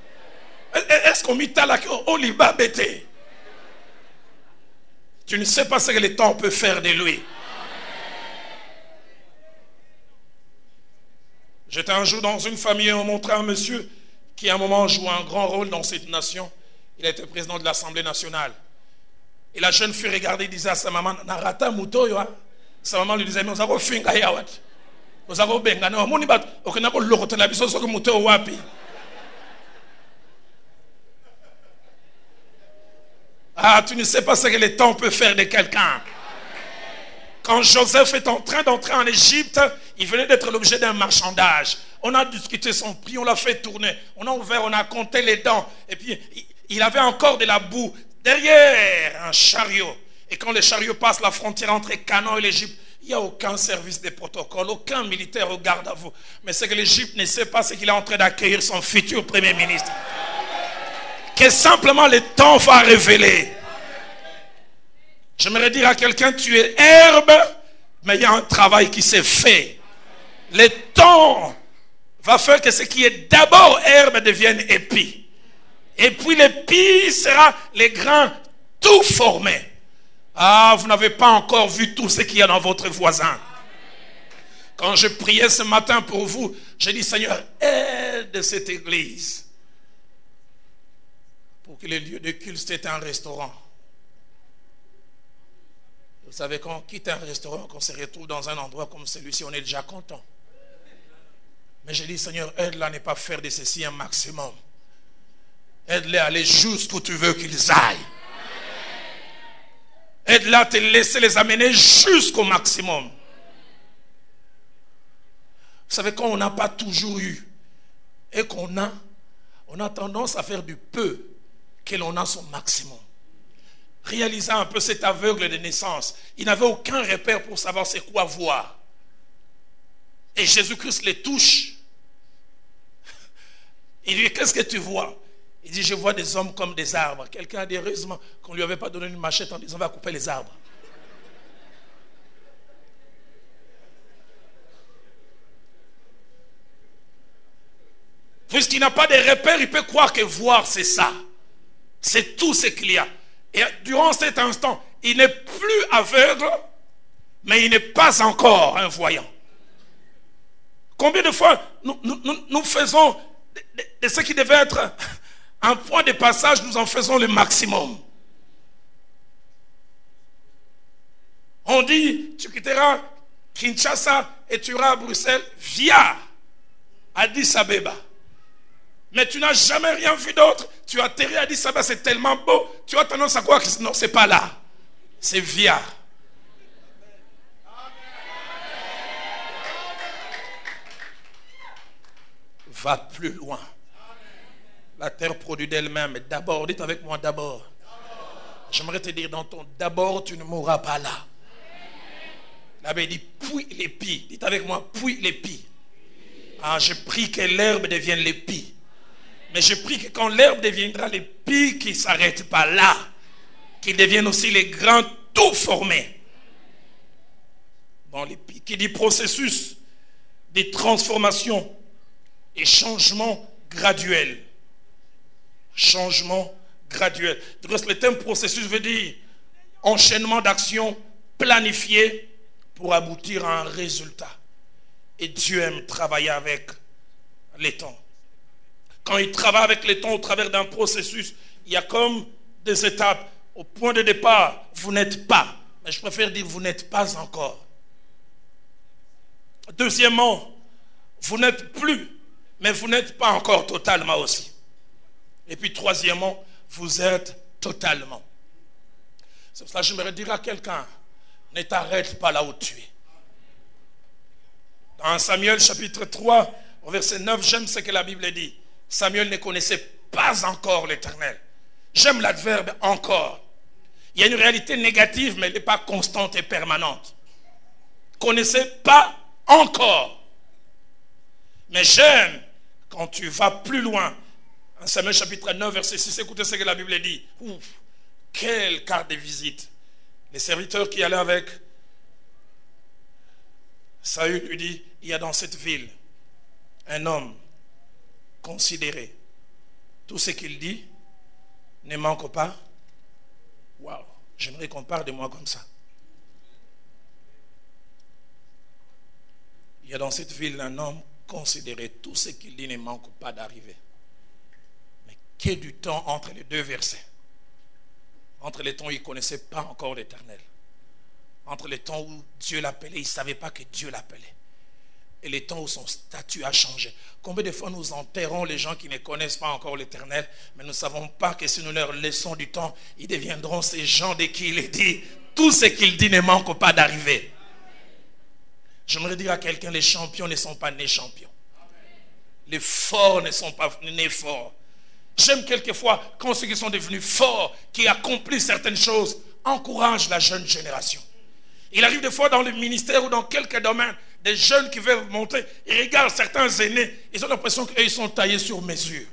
Est-ce qu'on mitala au liba bête? Tu ne sais pas ce que le temps peut faire de lui. J'étais un jour dans une famille et on montrait un monsieur qui à un moment jouait un grand rôle dans cette nation. Il a été président de l'Assemblée nationale. Et la jeune fille regardait et disait à sa maman, Narata Mutoyo. Sa maman lui disait, mais nous avons fait un gayawat. Nous avons bengana. On n'a pas l'autre la biso sur le Mutoyo wapi. Ah, tu ne sais pas ce que le temps peut faire de quelqu'un. Quand Joseph est en train d'entrer en Égypte, il venait d'être l'objet d'un marchandage. On a discuté son prix, on l'a fait tourner. On a ouvert, on a compté les dents. Et puis, il avait encore de la boue derrière un chariot. Et quand le chariot passe la frontière entre Canaan et l'Égypte, il n'y a aucun service de protocole, aucun militaire au garde à vous. Mais ce que l'Égypte ne sait pas, c'est qu'il est en train d'accueillir son futur premier ministre. Que simplement le temps va révéler. J'aimerais dire à quelqu'un, tu es herbe, mais il y a un travail qui s'est fait. Le temps va faire que ce qui est d'abord herbe devienne épi. Et puis l'épi sera les grains tout formés. Ah, vous n'avez pas encore vu tout ce qu'il y a dans votre voisin. Quand je priais ce matin pour vous, j'ai dit, Seigneur, aide cette église. Pour que le lieu de culte soit un restaurant. Vous savez, quand on quitte un restaurant, qu'on se retrouve dans un endroit comme celui-ci, on est déjà content. Mais j'ai dit, Seigneur, aide-les à ne pas faire de ceci un maximum. Aide-les à aller jusqu'où tu veux qu'ils aillent. Aide-les à te laisser les amener jusqu'au maximum. Vous savez, quand on n'a pas toujours eu et qu'on a, on a tendance à faire du peu que l'on a son maximum. Réalisez un peu cet aveugle de naissance. Il n'avait aucun repère pour savoir c'est quoi voir. Et Jésus-Christ les touche. Il lui dit, qu'est-ce que tu vois? Il dit, je vois des hommes comme des arbres. Quelqu'un a dit, heureusement qu'on ne lui avait pas donné une machette en disant, on va couper les arbres. Puisqu'il n'a pas de repère, il peut croire que voir c'est ça. C'est tout ce qu'il y a. Et durant cet instant, il n'est plus aveugle, mais il n'est pas encore un voyant. Combien de fois nous faisons de ce qui devait être un point de passage, nous en faisons le maximum. On dit, tu quitteras Kinshasa et tu iras à Bruxelles via Addis Abeba. mais tu n'as jamais rien vu d'autre. Tu as atterri à Addis Abeba, c'est tellement beau. Tu as tendance à croire que non, c'est pas là. C'est via. Va plus loin. La terre produit d'elle-même. Mais d'abord, dites avec moi d'abord. J'aimerais te dire dans ton d'abord, tu ne mourras pas là. La Bible dit puis l'épi. Dites avec moi puis l'épi. Ah, je prie que l'herbe devienne l'épi. Mais je prie que quand l'herbe deviendra l'épi, qu'il ne s'arrête pas là. Qu'il devienne aussi les grands tout formés. Dans l'épi. Qui dit processus des transformations et changements graduels. Changement graduel. Le terme processus veut dire enchaînement d'actions planifiées pour aboutir à un résultat. Et Dieu aime travailler avec les temps. Quand il travaille avec les temps au travers d'un processus, il y a comme des étapes. Au point de départ, vous n'êtes pas. Mais je préfère dire vous n'êtes pas encore. Deuxièmement, vous n'êtes plus, mais vous n'êtes pas encore totalement aussi. Et puis troisièmement, vous êtes totalement. C'est pour ça que j'aimerais dire à quelqu'un, ne t'arrête pas là où tu es. Dans Samuel chapitre 3, au verset 9, j'aime ce que la Bible dit. Samuel ne connaissait pas encore l'Éternel. J'aime l'adverbe encore. Il y a une réalité négative, mais elle n'est pas constante et permanente. Connaissez pas encore. Mais j'aime quand tu vas plus loin. En Samuel chapitre 9, verset 6, écoutez ce que la Bible dit. Ouf, quelle carte de visite. Les serviteurs qui allaient avec Saül lui dit, il y a dans cette ville un homme considéré. Tout ce qu'il dit ne manque pas. Waouh, j'aimerais qu'on parle de moi comme ça. Il y a dans cette ville un homme considéré. Tout ce qu'il dit ne manque pas d'arriver. Mais qu'il y ait du temps entre les deux versets. Entre les temps où il ne connaissait pas encore l'Éternel. Entre les temps où Dieu l'appelait, il ne savait pas que Dieu l'appelait. Et les temps où son statut a changé. Combien de fois nous enterrons les gens qui ne connaissent pas encore l'Éternel, mais nous ne savons pas que si nous leur laissons du temps, ils deviendront ces gens de qui il est dit, tout ce qu'il dit ne manque pas d'arriver. J'aimerais dire à quelqu'un, les champions ne sont pas nés champions. Les forts ne sont pas nés forts. J'aime quelquefois quand ceux qui sont devenus forts, qui accomplissent certaines choses, encouragent la jeune génération. Il arrive des fois dans le ministère ou dans quelques domaines, des jeunes qui veulent monter, ils regardent certains aînés, ils ont l'impression qu'ils sont taillés sur mesure.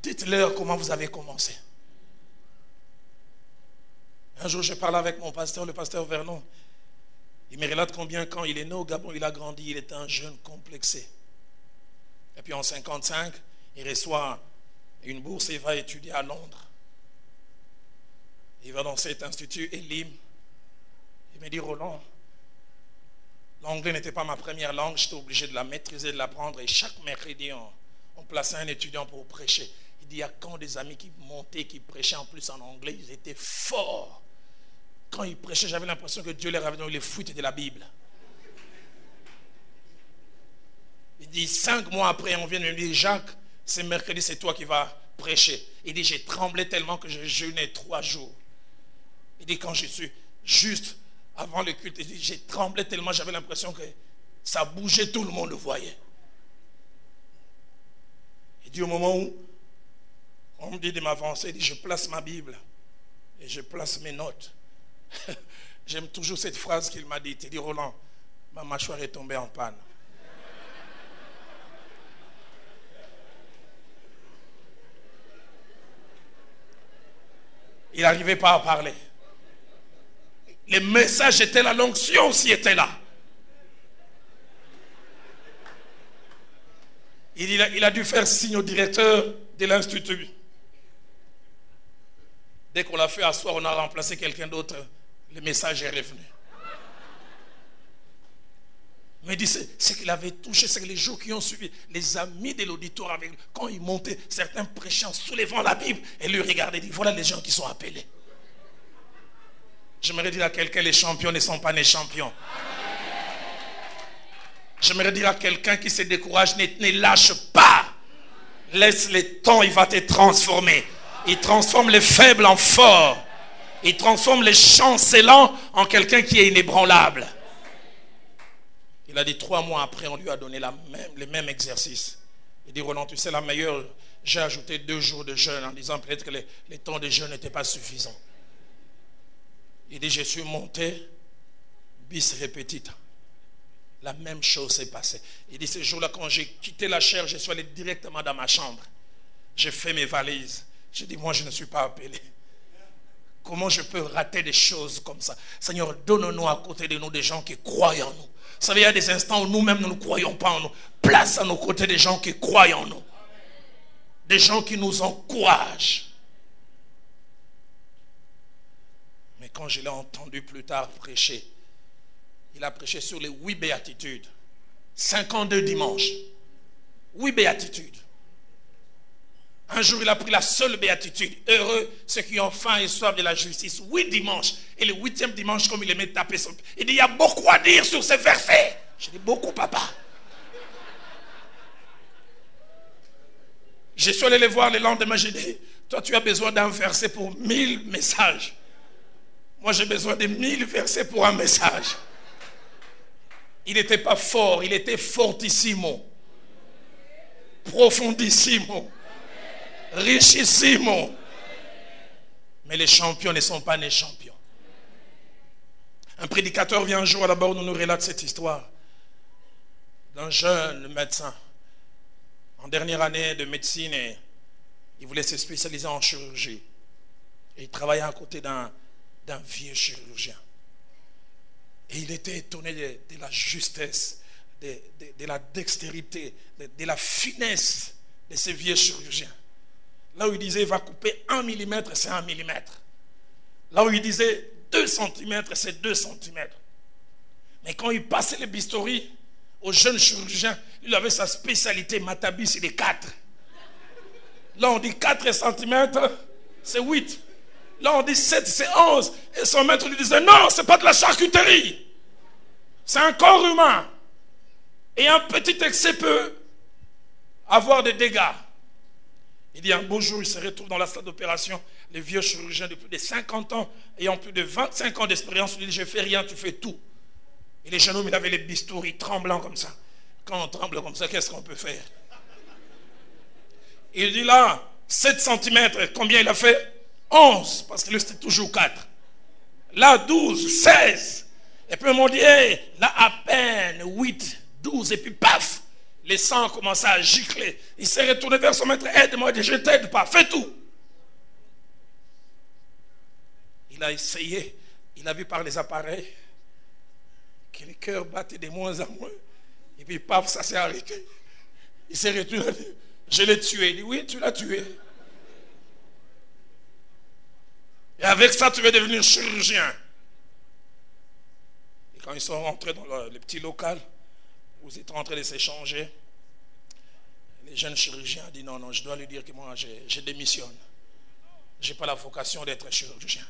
Dites-leur comment vous avez commencé. Un jour, je parlais avec mon pasteur, le pasteur Vernon. Il me relate combien, quand il est né au Gabon, il a grandi, il était un jeune complexé. Et puis en 1955, il reçoit une bourse et il va étudier à Londres. Il va dans cet institut Elim. Il me dit, Roland, l'anglais n'était pas ma première langue, j'étais obligé de la maîtriser, de l'apprendre. Et chaque mercredi, on plaçait un étudiant pour prêcher. Il dit, il y a quand des amis qui montaient, qui prêchaient en plus en anglais, ils étaient forts. Quand ils prêchaient, j'avais l'impression que Dieu leur avait donné les fuites de la Bible. Il dit, 5 mois après, on vient de me dire, Jacques, ce mercredi, c'est toi qui vas prêcher. Il dit, j'ai tremblé tellement que j'ai jeûné 3 jours. Il dit, quand je suis juste avant le culte, il dit, j'ai tremblé tellement, j'avais l'impression que ça bougeait, tout le monde le voyait. Il dit, au moment où on me dit de m'avancer, il dit, je place ma Bible et je place mes notes. J'aime toujours cette phrase qu'il m'a dit. Il dit, Roland, ma mâchoire est tombée en panne. Il n'arrivait pas à parler. Les messages étaient là, l'onction aussi était là. Il a dû faire signe au directeur de l'institut. Dès qu'on l'a fait asseoir, on a remplacé quelqu'un d'autre. Le message est revenu. Mais il dit, ce qu'il avait touché, c'est que les jours qui ont suivi, les amis de l'auditoire, quand ils montaient, certains prêchaient en soulevant la Bible et lui regardaient, dit, voilà les gens qui sont appelés. J'aimerais dire à quelqu'un, les champions ne sont pas nés champions. J'aimerais dire à quelqu'un qui se décourage, ne lâche pas. Laisse le temps, il va te transformer. Il transforme les faibles en forts. Il transforme les chancelants en quelqu'un qui est inébranlable. Il a dit 3 mois après, on lui a donné les mêmes exercices. Il dit, Roland, tu sais la meilleure, j'ai ajouté 2 jours de jeûne en disant peut-être que les temps de jeûne n'étaient pas suffisants. Il dit, je suis monté, bis repetita. La même chose s'est passée. Il dit, ce jour-là, quand j'ai quitté la chair, je suis allé directement dans ma chambre. J'ai fait mes valises. J'ai dit, moi, je ne suis pas appelé. Comment je peux rater des choses comme ça? Seigneur, donne-nous à côté de nous des gens qui croient en nous. Vous savez, il y a des instants où nous-mêmes, nous ne croyons pas en nous. Place à nos côtés des gens qui croient en nous. Des gens qui nous encouragent. Mais quand je l'ai entendu plus tard prêcher, il a prêché sur les 8 béatitudes. 52 dimanches. 8 béatitudes. Un jour, il a pris la seule béatitude. Heureux ceux qui ont faim et soif de la justice. 8 dimanches. Et le 8e dimanche, comme il aimait taper son pied. Il dit, il y a beaucoup à dire sur ces versets. Je dis, beaucoup, papa. Je suis allé les voir le lendemain. J'ai dit, toi, tu as besoin d'un verset pour 1000 messages. Moi, j'ai besoin de 1000 versets pour un message. Il n'était pas fort, il était fortissimo. Profondissimo. Richissimo. Mais les champions ne sont pas nés champions. Un prédicateur vient un jour à la bord, nous relate cette histoire d'un jeune médecin en dernière année de médecine, et il voulait se spécialiser en chirurgie. Et il travaillait à côté d'un vieux chirurgien. Et il était étonné de la justesse, de la dextérité, de la finesse de ces vieux chirurgiens. Là où il disait, il va couper 1 mm, c'est 1 mm. Là où il disait 2 cm, c'est 2 cm. Mais quand il passait le bistouri au jeune chirurgien, il avait sa spécialité, Matabi, c'est les 4. Là on dit 4 cm, c'est 8. Là on dit 7, c'est 11. Et son maître lui disait, non, c'est pas de la charcuterie. C'est un corps humain. Et un petit excès peut avoir des dégâts. Il dit un beau jour, il se retrouve dans la salle d'opération. Les vieux chirurgiens de plus de 50 ans, ayant plus de 25 ans d'expérience, lui dit, je fais rien, tu fais tout. Et les jeunes hommes, il avait les bistouris tremblants comme ça. Quand on tremble comme ça, qu'est-ce qu'on peut faire? Il dit là, 7 cm, combien il a fait? 11, parce que lui c'était toujours 4. Là, 12, 16. Et puis ils m'ont dit, hey, là à peine 8, 12, et puis paf, les sangs commençaient à gicler. Il s'est retourné vers son maître, aide-moi, je ne t'aide pas, fais tout. Il a essayé, il a vu par les appareils que le cœur battait de moins en moins. Et puis paf, ça s'est arrêté. Il s'est retourné, il a dit, je l'ai tué. Il dit, oui, tu l'as tué. Et avec ça, tu veux devenir chirurgien. Et quand ils sont rentrés dans le petit local où ils étaient en train de s'échanger, les jeunes chirurgiens ont dit non, non, je dois lui dire que moi, je démissionne. Je n'ai pas la vocation d'être chirurgien.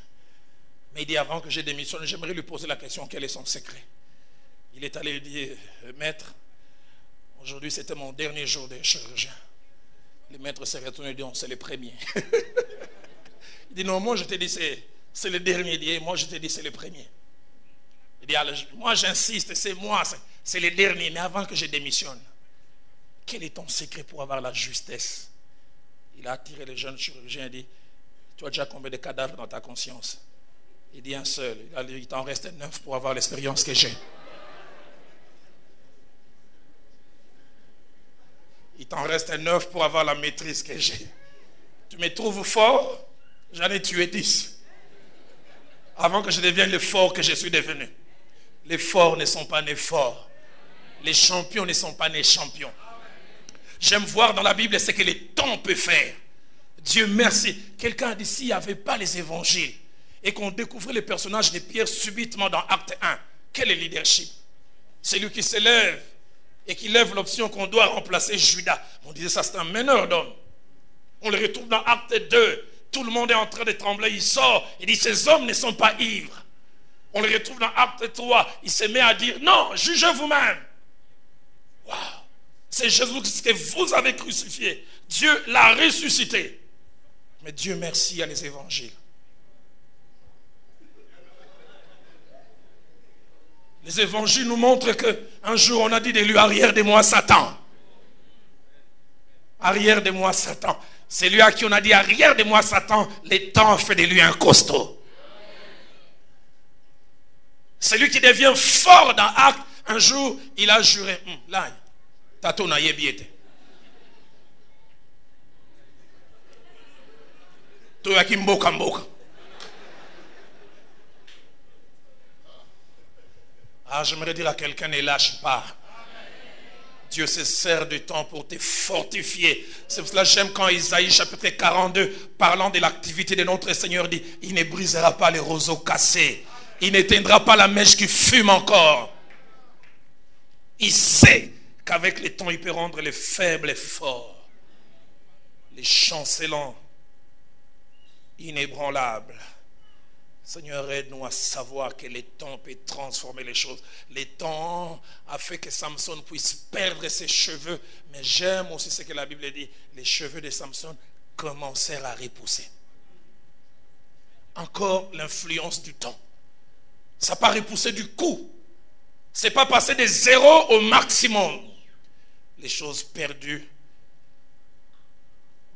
Mais il dit, avant que je démissionne, j'aimerais lui poser la question, quel est son secret? Il est allé lui dire, maître, aujourd'hui c'était mon dernier jour de chirurgien. Le maître s'est retourné et dit, c'est le premier. Il dit, non, moi je t'ai dit, c'est le dernier. Il dit, moi je t'ai dit, c'est le premier. Il dit, alors, moi j'insiste, c'est moi, c'est le dernier. Mais avant que je démissionne, quel est ton secret pour avoir la justesse? Il a attiré le jeune chirurgien et dit, tu as déjà combien de cadavres dans ta conscience? Il dit, un seul. Il t'en reste 9 pour avoir l'expérience que j'ai. Il t'en reste 9 pour avoir la maîtrise que j'ai. Tu me trouves fort? J'en ai tué 10. Avant que je devienne le fort que je suis devenu. Les forts ne sont pas nés forts. Les champions ne sont pas nés champions. J'aime voir dans la Bible ce que le temps peut faire. Dieu merci. Quelqu'un a dit, s'il n'y avait pas les évangiles et qu'on découvrait les personnages de Pierre subitement dans Acte 1, quel est le leadership? Celui qui s'élève et qui lève l'option qu'on doit remplacer Judas. On disait ça, c'est un meneur d'homme. On le retrouve dans Acte 2. Tout le monde est en train de trembler. Il sort. Il dit, ces hommes ne sont pas ivres. On le retrouve dans Acte 3. Il se met à dire, non, jugez vous-même. Waouh! C'est Jésus que vous avez crucifié. Dieu l'a ressuscité. Mais Dieu merci à les évangiles. Les évangiles nous montrent qu'un jour on a dit de lui, arrière de moi Satan. Arrière de moi Satan. C'est lui à qui on a dit, arrière de moi Satan, les temps ont fait de lui un costaud. C'est lui qui devient fort dans Actes. Un jour, il a juré, là, tato na yebiete. Toi qui mboka mboka. Ah, j'aimerais dire à quelqu'un, ne lâche pas. Dieu se sert du temps pour te fortifier. C'est pour cela que j'aime quand Isaïe chapitre 42, parlant de l'activité de notre Seigneur, dit, il ne brisera pas les roseaux cassés. Il n'éteindra pas la mèche qui fume encore. Il sait qu'avec le temps, il peut rendre les faibles forts. Les chancelants inébranlables. Seigneur, aide-nous à savoir que le temps peut transformer les choses. Le temps a fait que Samson puisse perdre ses cheveux. Mais j'aime aussi ce que la Bible dit. Les cheveux de Samson commencèrent à repousser. Encore l'influence du temps. Ça n'a pas repoussé du coup. Ce n'est pas passé de 0 au maximum. Les choses perdues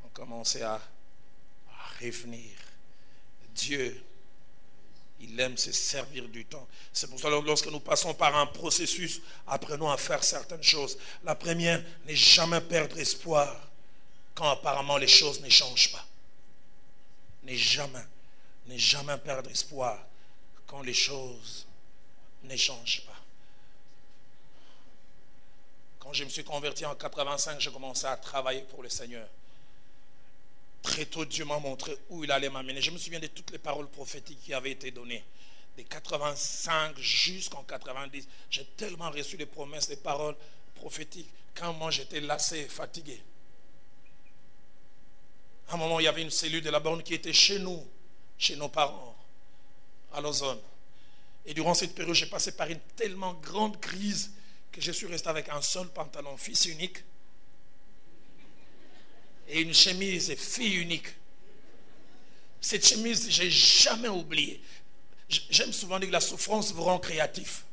ont commencé à revenir. Dieu, il aime se servir du temps. C'est pour ça que lorsque nous passons par un processus, apprenons à faire certaines choses. La première, ne jamais perdre espoir quand apparemment les choses ne changent pas. Ne jamais perdre espoir quand les choses ne changent pas. Quand je me suis converti en 85, j'ai commencé à travailler pour le Seigneur. Très tôt, Dieu m'a montré où il allait m'amener. Je me souviens de toutes les paroles prophétiques qui avaient été données. De 85 jusqu'en 90, j'ai tellement reçu les promesses, les paroles prophétiques. Quand moi j'étais lassé, fatigué. À un moment, il y avait une cellule de la borne qui était chez nous, chez nos parents, à Lausanne. Et durant cette période, j'ai passé par une tellement grande crise que je suis resté avec un seul pantalon, fils unique, et une chemise fille unique. Cette chemise, je n'ai jamais oublié. J'aime souvent dire que la souffrance vous rend créatif.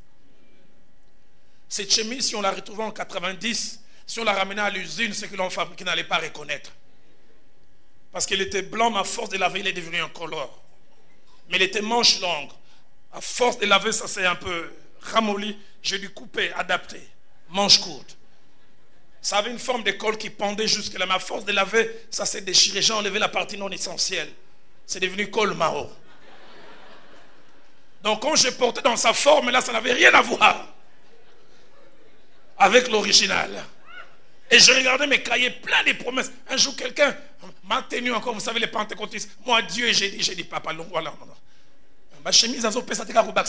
Cette chemise, si on la retrouvait en 90, si on la ramenait à l'usine, ceux qui l'ont fabriquée n'allaient pas reconnaître. Parce qu'elle était blanc, mais à force de laver, elle est devenue incolore. Mais elle était manche longue. À force de laver, ça s'est un peu ramolli. J'ai dû couper, adapter. Manche courte. Ça avait une forme de col qui pendait jusque-là, mais à force de laver, ça s'est déchiré. J'ai enlevé la partie non essentielle. C'est devenu col Mao. Donc quand je portais dans sa forme, là, ça n'avait rien à voir avec l'original. Et je regardais mes cahiers pleins de promesses. Un jour, quelqu'un m'a tenu encore, vous savez, les pentecôtistes. Moi, Dieu, et j'ai dit, papa, voilà. Ma chemise, maloba.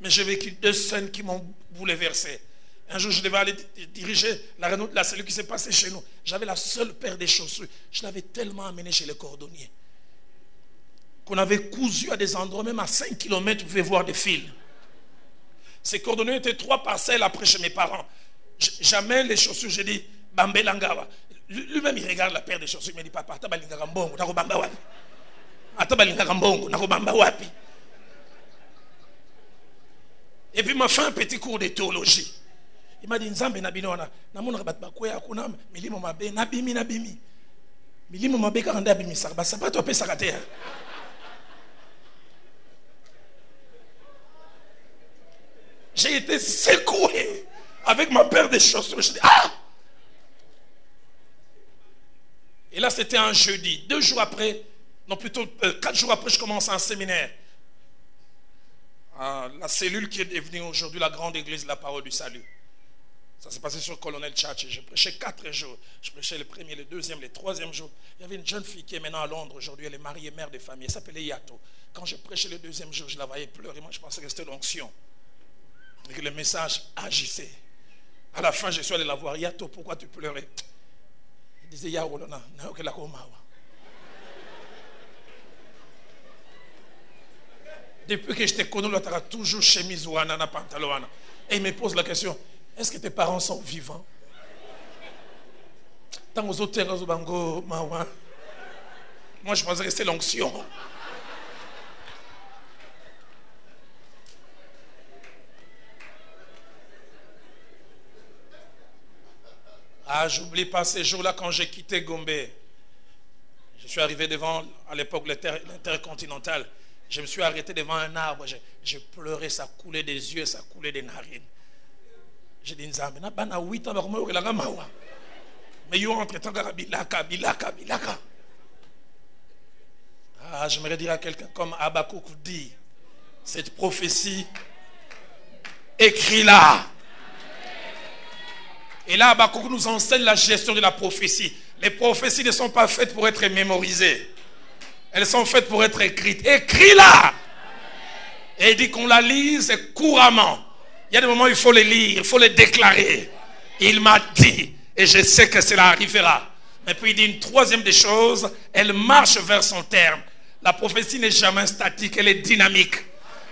Mais j'ai vécu 2 scènes qui m'ont bouleversé. Un jour, je devais aller diriger la cellule qui s'est passée chez nous. J'avais la seule paire de chaussures. Je l'avais tellement amené chez les cordonniers qu'on avait cousu à des endroits, même à 5 km, vous pouvez voir des fils. Ces cordonniers étaient 3 parcelles après chez mes parents. J'amène les chaussures, j'ai dit, Bambé Langawa. Lui-même, il regarde la paire de chaussures, il me dit, papa, Atabalinga Rambongo, Nakobamba Wapi. Atabalinga Rambongo, Nakobamba Wapi. Et puis, il m'a fait un petit cours de théologie. Il m'a dit, Nzambe Nabinona, Namon Rabat Bakoya Kunam, Milimo Mabe, Nabimi. Milimo Mabe Karanda Bimi Sarba, ça va toi Sarate. J'ai été secoué avec ma paire de chaussures. Je dis, ah! Et là, c'était un jeudi. 2 jours après, non plutôt 4 jours après, je commence un séminaire. La cellule qui est devenue aujourd'hui la grande église de la parole du salut. Ça s'est passé sur Colonel Church. Je prêchais 4 jours. Je prêchais le premier, le deuxième, le troisième jour. Il y avait une jeune fille qui est maintenant à Londres aujourd'hui. Elle est mariée, mère de famille. Elle s'appelait Yato. Quand je prêchais le deuxième jour, je la voyais pleurer. Moi, je pensais que c'était l'onction. Et que le message agissait. À la fin, je suis allé la voir. Yato, pourquoi tu pleurais? Il disait, Yaolona, Depuis que je t'ai connu, tu as toujours chemise ou un pantalon. Et il me pose la question, est-ce que tes parents sont vivants? Moi, je pensais que c'était l'onction. Ah, j'oublie pas ces jours-là quand j'ai quitté Gombe. Je suis arrivé devant, à l'époque, l'Intercontinental. Je me suis arrêté devant un arbre. J'ai pleuré, ça coulait des yeux, ça coulait des narines. J'ai dit, Nzambe, na bana 8 ans, mais yo entre-temps, bilaka. Ah, j'aimerais dire à quelqu'un comme Habakkuk dit, cette prophétie, écris-la. Et là, Habakkuk nous enseigne la gestion de la prophétie. Les prophéties ne sont pas faites pour être mémorisées. Elles sont faites pour être écrites. Écris-la. Et il dit qu'on la lise couramment. Il y a des moments où il faut les lire, il faut les déclarer. Il m'a dit, et je sais que cela arrivera. Mais puis il dit une troisième des choses, elle marche vers son terme. La prophétie n'est jamais statique, elle est dynamique.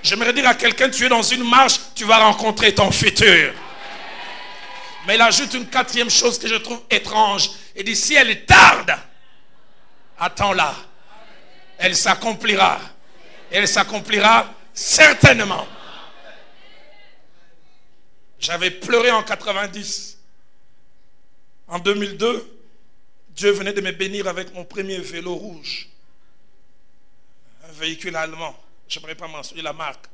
J'aimerais dire à quelqu'un, tu es dans une marche, tu vas rencontrer ton futur. Mais il ajoute une quatrième chose que je trouve étrange. Il dit, si elle tarde, attends-la. Elle s'accomplira. Elle s'accomplira certainement. J'avais pleuré en 90. En 2002, Dieu venait de me bénir avec mon premier vélo rouge. Un véhicule allemand. Je n'aimerais pas mentionner la marque.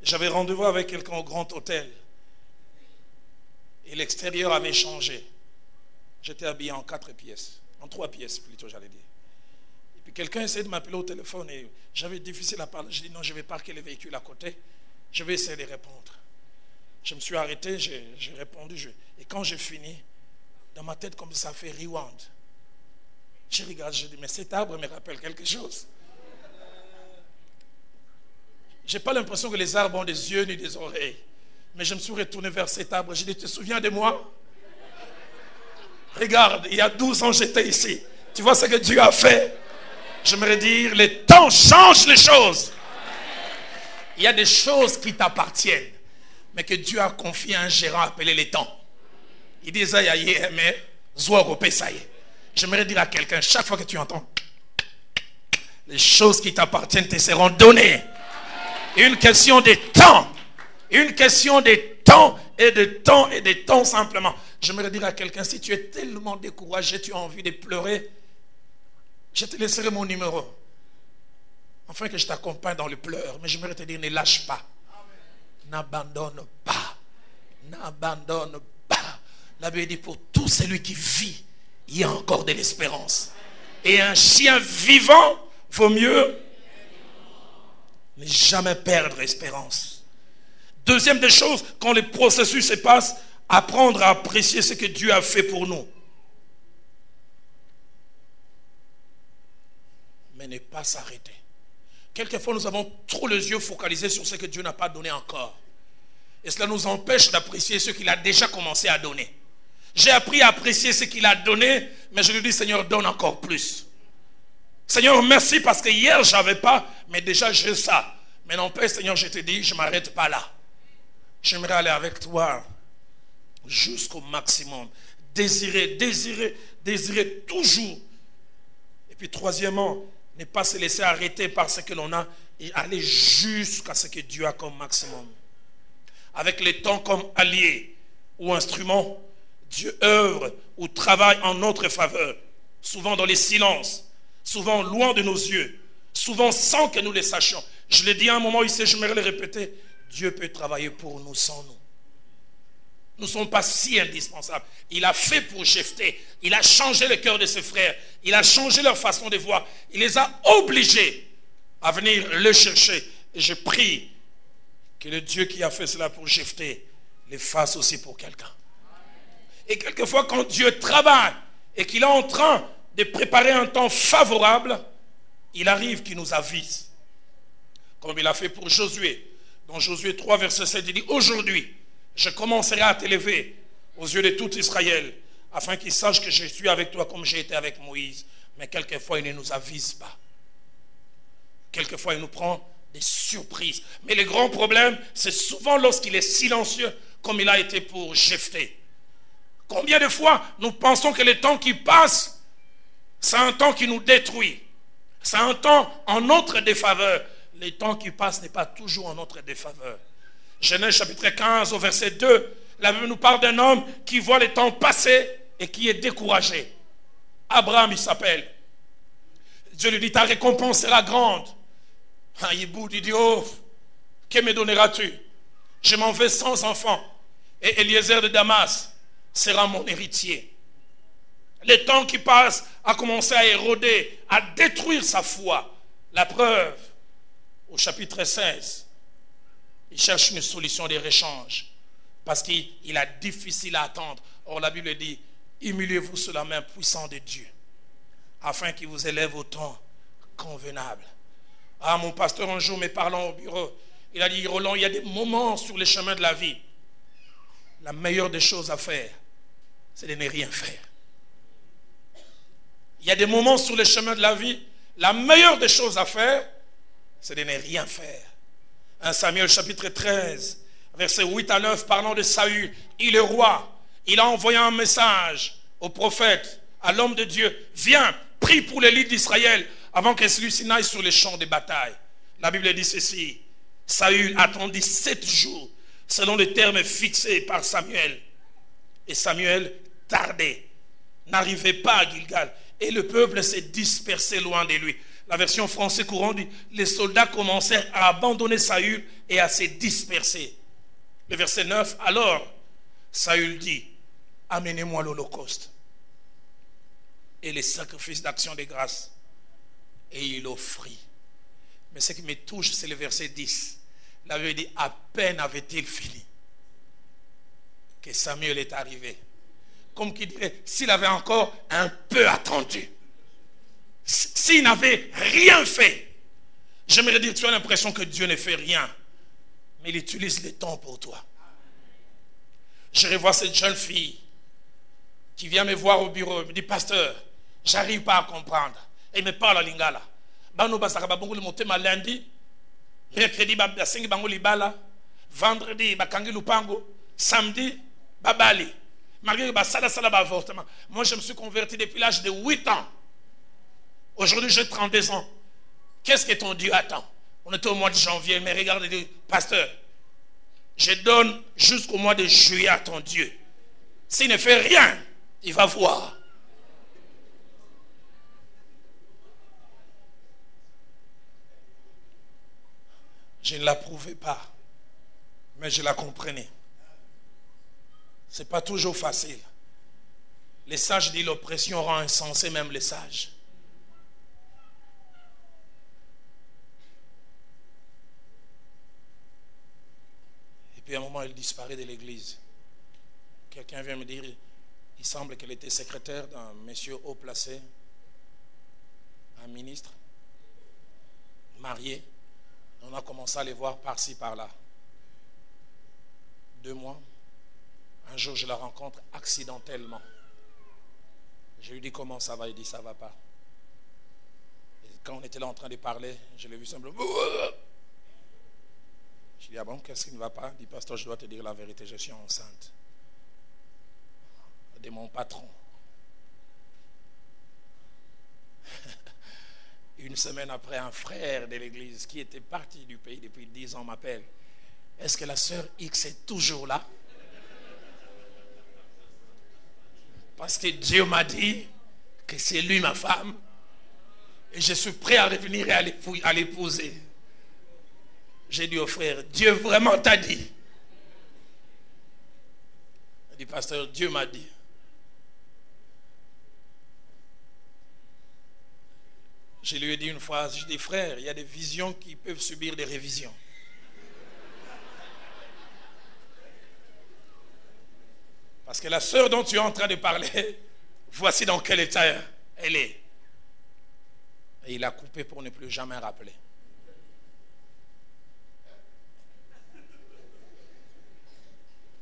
J'avais rendez-vous avec quelqu'un au Grand Hôtel. Et l'extérieur avait changé. J'étais habillé en 4 pièces. En 3 pièces plutôt, j'allais dire. Et puis quelqu'un essayait de m'appeler au téléphone et j'avais difficile à parler. Je dis non, je vais parquer les véhicules à côté. Je vais essayer de répondre. Je me suis arrêté, j'ai répondu. Et quand j'ai fini, dans ma tête, comme ça fait rewind. Je regarde, je dis, mais cet arbre me rappelle quelque chose. Je n'ai pas l'impression que les arbres ont des yeux ni des oreilles. Mais je me suis retourné vers cet arbre. Je lui ai dit, tu te souviens de moi? Regarde, il y a 12 ans, j'étais ici. Tu vois ce que Dieu a fait? J'aimerais dire, les temps changent les choses. Il y a des choses qui t'appartiennent, mais que Dieu a confié à un gérant appelé les temps. Il dit, mais j'aimerais dire à quelqu'un, chaque fois que tu entends, les choses qui t'appartiennent te seront données. Une question de temps. Une question de temps et de temps et de temps simplement. J'aimerais dire à quelqu'un, si tu es tellement découragé, tu as envie de pleurer, je te laisserai mon numéro. Afin que je t'accompagne dans le pleur. Mais j'aimerais te dire, ne lâche pas. N'abandonne pas. N'abandonne pas. La Bible dit, pour tout celui qui vit, il y a encore de l'espérance. Et un chien vivant vaut mieux ne jamais perdre espérance. Deuxième des choses, quand le processus se passe, apprendre à apprécier ce que Dieu a fait pour nous. Mais ne pas s'arrêter. Quelquefois, nous avons trop les yeux focalisés sur ce que Dieu n'a pas donné encore. Et cela nous empêche d'apprécier ce qu'il a déjà commencé à donner. J'ai appris à apprécier ce qu'il a donné, mais je lui dis, Seigneur, donne encore plus. Seigneur, merci parce que hier, je n'avais pas, mais déjà, j'ai ça. Mais n'empêche, Seigneur, je te dis, je ne m'arrête pas là. J'aimerais aller avec toi jusqu'au maximum. Désirer toujours. Et puis troisièmement, ne pas se laisser arrêter par ce que l'on a et aller jusqu'à ce que Dieu a comme maximum. Avec les temps comme alliés ou instruments, Dieu œuvre ou travaille en notre faveur. Souvent dans les silences, souvent loin de nos yeux, souvent sans que nous le sachions. Je l'ai dit à un moment ici, je vais le répéter. Dieu peut travailler pour nous sans nous. Nous ne sommes pas si indispensables. Il a fait pour Jephthé. Il a changé le cœur de ses frères. Il a changé leur façon de voir. Il les a obligés à venir le chercher. Et je prie que le Dieu qui a fait cela pour Jephthé le fasse aussi pour quelqu'un. Et quelquefois, quand Dieu travaille et qu'il est en train de préparer un temps favorable, il arrive qu'il nous avise. Comme il a fait pour Josué. Dans Josué 3, verset 7, il dit, aujourd'hui, je commencerai à t'élever aux yeux de tout Israël, afin qu'ils sachent que je suis avec toi comme j'ai été avec Moïse. Mais quelquefois, il ne nous avise pas. Quelquefois, il nous prend des surprises. Mais le grand problème, c'est souvent lorsqu'il est silencieux, comme il a été pour Jephthé. Combien de fois nous pensons que le temps qui passe, c'est un temps qui nous détruit. C'est un temps en notre défaveur. Le temps qui passe n'est pas toujours en notre défaveur. Genèse chapitre 15 au verset 2, la Bible nous parle d'un homme qui voit le temps passer et qui est découragé. Abraham, il s'appelle. Dieu lui dit, ta récompense sera grande. Hibou dit, oh, que me donneras-tu? Je m'en vais sans enfant. Et Eliezer de Damas sera mon héritier. Le temps qui passe a commencé à éroder, à détruire sa foi. La preuve, au chapitre 16, il cherche une solution de réchange parce qu'il a difficile à attendre. Or la Bible dit, humiliez-vous sous la main puissante de Dieu afin qu'il vous élève au temps convenable. Ah, mon pasteur un jour me parlant au bureau, il a dit, Roland, il y a des moments sur les chemins de la vie, la meilleure des choses à faire, c'est de ne rien faire. Il y a des moments sur les chemins de la vie, la meilleure des choses à faire, c'est de ne rien faire. 1 Samuel chapitre 13, versets 8 à 9, parlant de Saül, il est roi. Il a envoyé un message au prophète, à l'homme de Dieu. Viens, prie pour l'élite d'Israël avant que celui-ci n'aille sur les champs de bataille. La Bible dit ceci. Saül attendit 7 jours, selon les termes fixés par Samuel. Et Samuel tardait, n'arrivait pas à Gilgal. Et le peuple s'est dispersé loin de lui. La version française courante dit, les soldats commencèrent à abandonner Saül et à se disperser. Le verset 9, alors Saül dit, amenez-moi l'holocauste et les sacrifices d'action de grâce. Et il offrit. Mais ce qui me touche, c'est le verset 10. La Bible dit, à peine avait-il fini que Samuel est arrivé. Comme qui dirait, s'il avait encore un peu attendu, s'il n'avait rien fait, j'aimerais dire, tu as l'impression que Dieu ne fait rien, mais il utilise le temps pour toi. Je revois cette jeune fille qui vient me voir au bureau, me dit, pasteur, j'arrive pas à comprendre. Et il me parle à lingala. Lundi, mercredi, vendredi, samedi, babali. Malgré avortement. Moi, je me suis converti depuis l'âge de 8 ans. Aujourd'hui, j'ai 32 ans. Qu'est-ce que ton Dieu attend? On était au mois de janvier, mais regarde, il dit, pasteur, je donne jusqu'au mois de juillet à ton Dieu. S'il ne fait rien, il va voir. Je ne l'approuvais pas, mais je la comprenais. Ce n'est pas toujours facile. Les sages disent l'oppression rend insensé même les sages. Et puis à un moment, elle disparaît de l'église. Quelqu'un vient me dire, il semble qu'elle était secrétaire d'un monsieur haut placé, un ministre, marié. On a commencé à les voir par-ci, par-là. 2 mois. Un jour, je la rencontre accidentellement. Je lui dis comment ça va. Il dit ça va pas. Et quand on était là en train de parler, je l'ai vu simplement. Je lui dis, ah bon, qu'est-ce qui ne va pas? Il dit, pasteur, je dois te dire la vérité, je suis enceinte. De mon patron. Une semaine après, un frère de l'église qui était parti du pays depuis 10 ans m'appelle. Est-ce que la sœur X est toujours là? Parce que Dieu m'a dit que c'est lui ma femme. Et je suis prêt à revenir et à l'épouser. J'ai dit au frère, Dieu vraiment t'a dit? Il dit, pasteur, Dieu m'a dit. Je lui ai dit une fois, je dis, frère, il y a des visions qui peuvent subir des révisions. Parce que la sœur dont tu es en train de parler, voici dans quel état elle est. Et il a coupé pour ne plus jamais rappeler.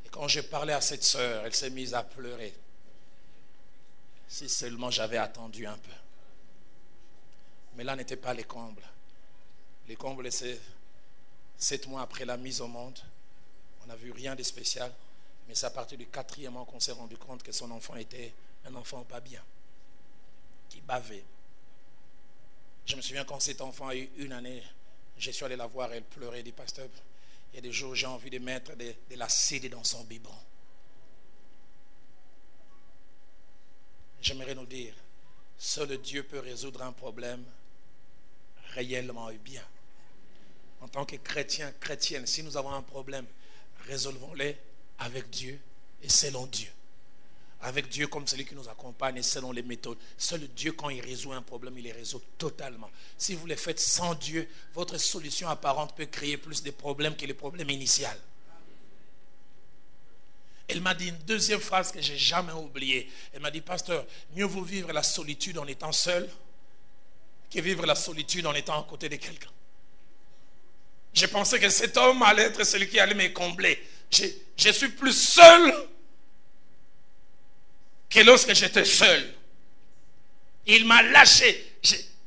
Et quand j'ai parlé à cette sœur, elle s'est mise à pleurer. Si seulement j'avais attendu un peu. Mais là n'était pas les combles. Les combles, c'est 7 mois après la mise au monde, on n'a vu rien de spécial. Mais c'est à partir du 4e an qu'on s'est rendu compte que son enfant était un enfant pas bien, qui bavait. Je me souviens quand cet enfant a eu 1 année, je suis allé la voir, elle pleurait, elle dit, pasteur, il y a des jours où j'ai envie de mettre de la CD dans son biberon. J'aimerais nous dire, seul Dieu peut résoudre un problème réellement et bien. En tant que chrétiens, chrétiennes, si nous avons un problème, résolvons-le avec Dieu et selon Dieu. Avec Dieu comme celui qui nous accompagne et selon les méthodes. Seul Dieu, quand il résout un problème, il les résout totalement. Si vous le faites sans Dieu, votre solution apparente peut créer plus de problèmes que le problème initial. Elle m'a dit une deuxième phrase que je n'ai jamais oubliée. Elle m'a dit, pasteur, mieux vaut vivre la solitude en étant seul que vivre la solitude en étant à côté de quelqu'un. Je pensais que cet homme allait être celui qui allait me combler. Je suis plus seul que lorsque j'étais seul. Il m'a lâché.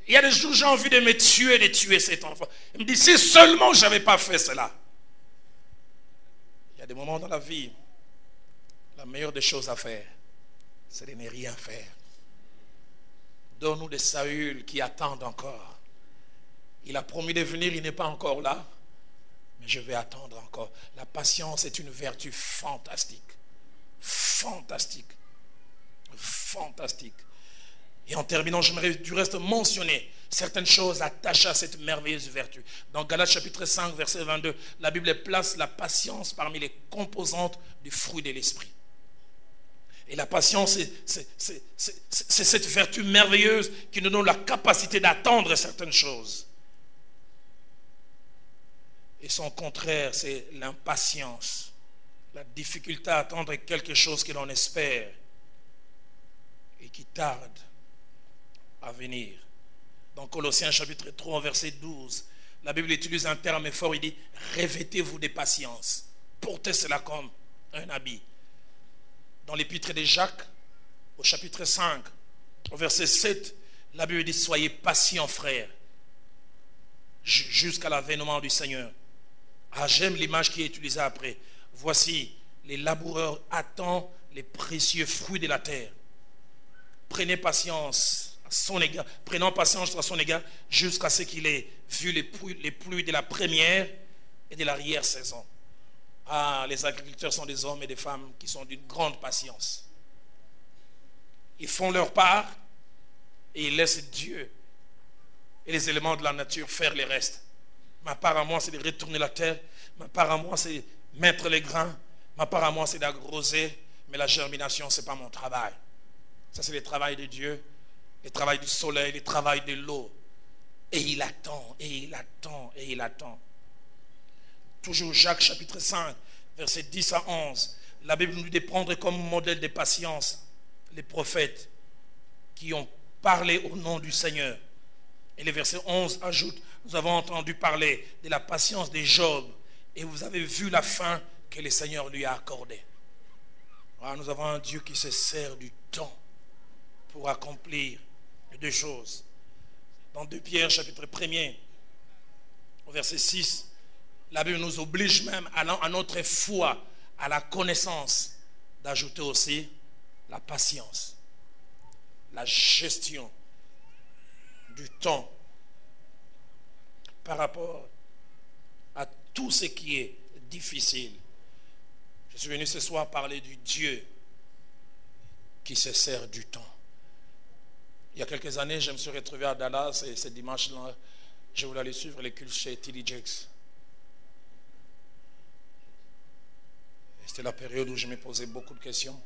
Il y a des jours où j'ai envie de tuer cet enfant. Il me dit, si seulement je n'avais pas fait cela. Il y a des moments dans la vie, la meilleure des choses à faire, c'est de ne rien faire. Donne-nous des Saül qui attendent encore. Il a promis de venir, il n'est pas encore là. Mais je vais attendre encore. La patience est une vertu fantastique. Fantastique. Fantastique. Et en terminant, j'aimerais du reste mentionner certaines choses attachées à cette merveilleuse vertu. Dans Galates chapitre 5, verset 22, la Bible place la patience parmi les composantes du fruit de l'esprit. Et la patience, c'est cette vertu merveilleuse qui nous donne la capacité d'attendre certaines choses. Et son contraire, c'est l'impatience, la difficulté à attendre quelque chose que l'on espère et qui tarde à venir. Dans Colossiens chapitre 3, verset 12, la Bible utilise un terme fort, il dit « Revêtez-vous de patience, portez cela comme un habit ». Dans l'épître de Jacques, au chapitre 5, au verset 7, la Bible dit « Soyez patients, frères, jusqu'à l'avènement du Seigneur ». Ah, j'aime l'image qui est utilisée après. Voici, les laboureurs attendent les précieux fruits de la terre. Prenez patience à son égard, prenons patience à son égard jusqu'à ce qu'il ait vu les pluies de la première et de l'arrière-saison. Ah, les agriculteurs sont des hommes et des femmes qui sont d'une grande patience. Ils font leur part et ils laissent Dieu et les éléments de la nature faire le reste. Ma part à moi, c'est de retourner la terre. Ma part à moi, c'est de mettre les grains. Ma part à moi, c'est d'arroser. Mais la germination, ce n'est pas mon travail. Ça, c'est le travail de Dieu, le travail du soleil, le travail de l'eau. Et il attend, et il attend, et il attend. Toujours Jacques chapitre 5, versets 10 à 11. La Bible nous dit de prendre comme modèle de patience les prophètes qui ont parlé au nom du Seigneur. Et le verset 11 ajoute, nous avons entendu parler de la patience de Job et vous avez vu la fin que le Seigneur lui a accordée. Alors, nous avons un Dieu qui se sert du temps pour accomplir deux choses. Dans 2 Pierre chapitre 1er, au verset 6, la Bible nous oblige même à notre foi, à la connaissance, d'ajouter aussi la patience, la gestion du temps par rapport à tout ce qui est difficile. Je suis venu ce soir parler du Dieu qui se sert du temps. Il y a quelques années, je me suis retrouvé à Dallas et ce dimanche-là, je voulais aller suivre les cultes chez T.D. Jakes. C'était la période où je me posais beaucoup de questions.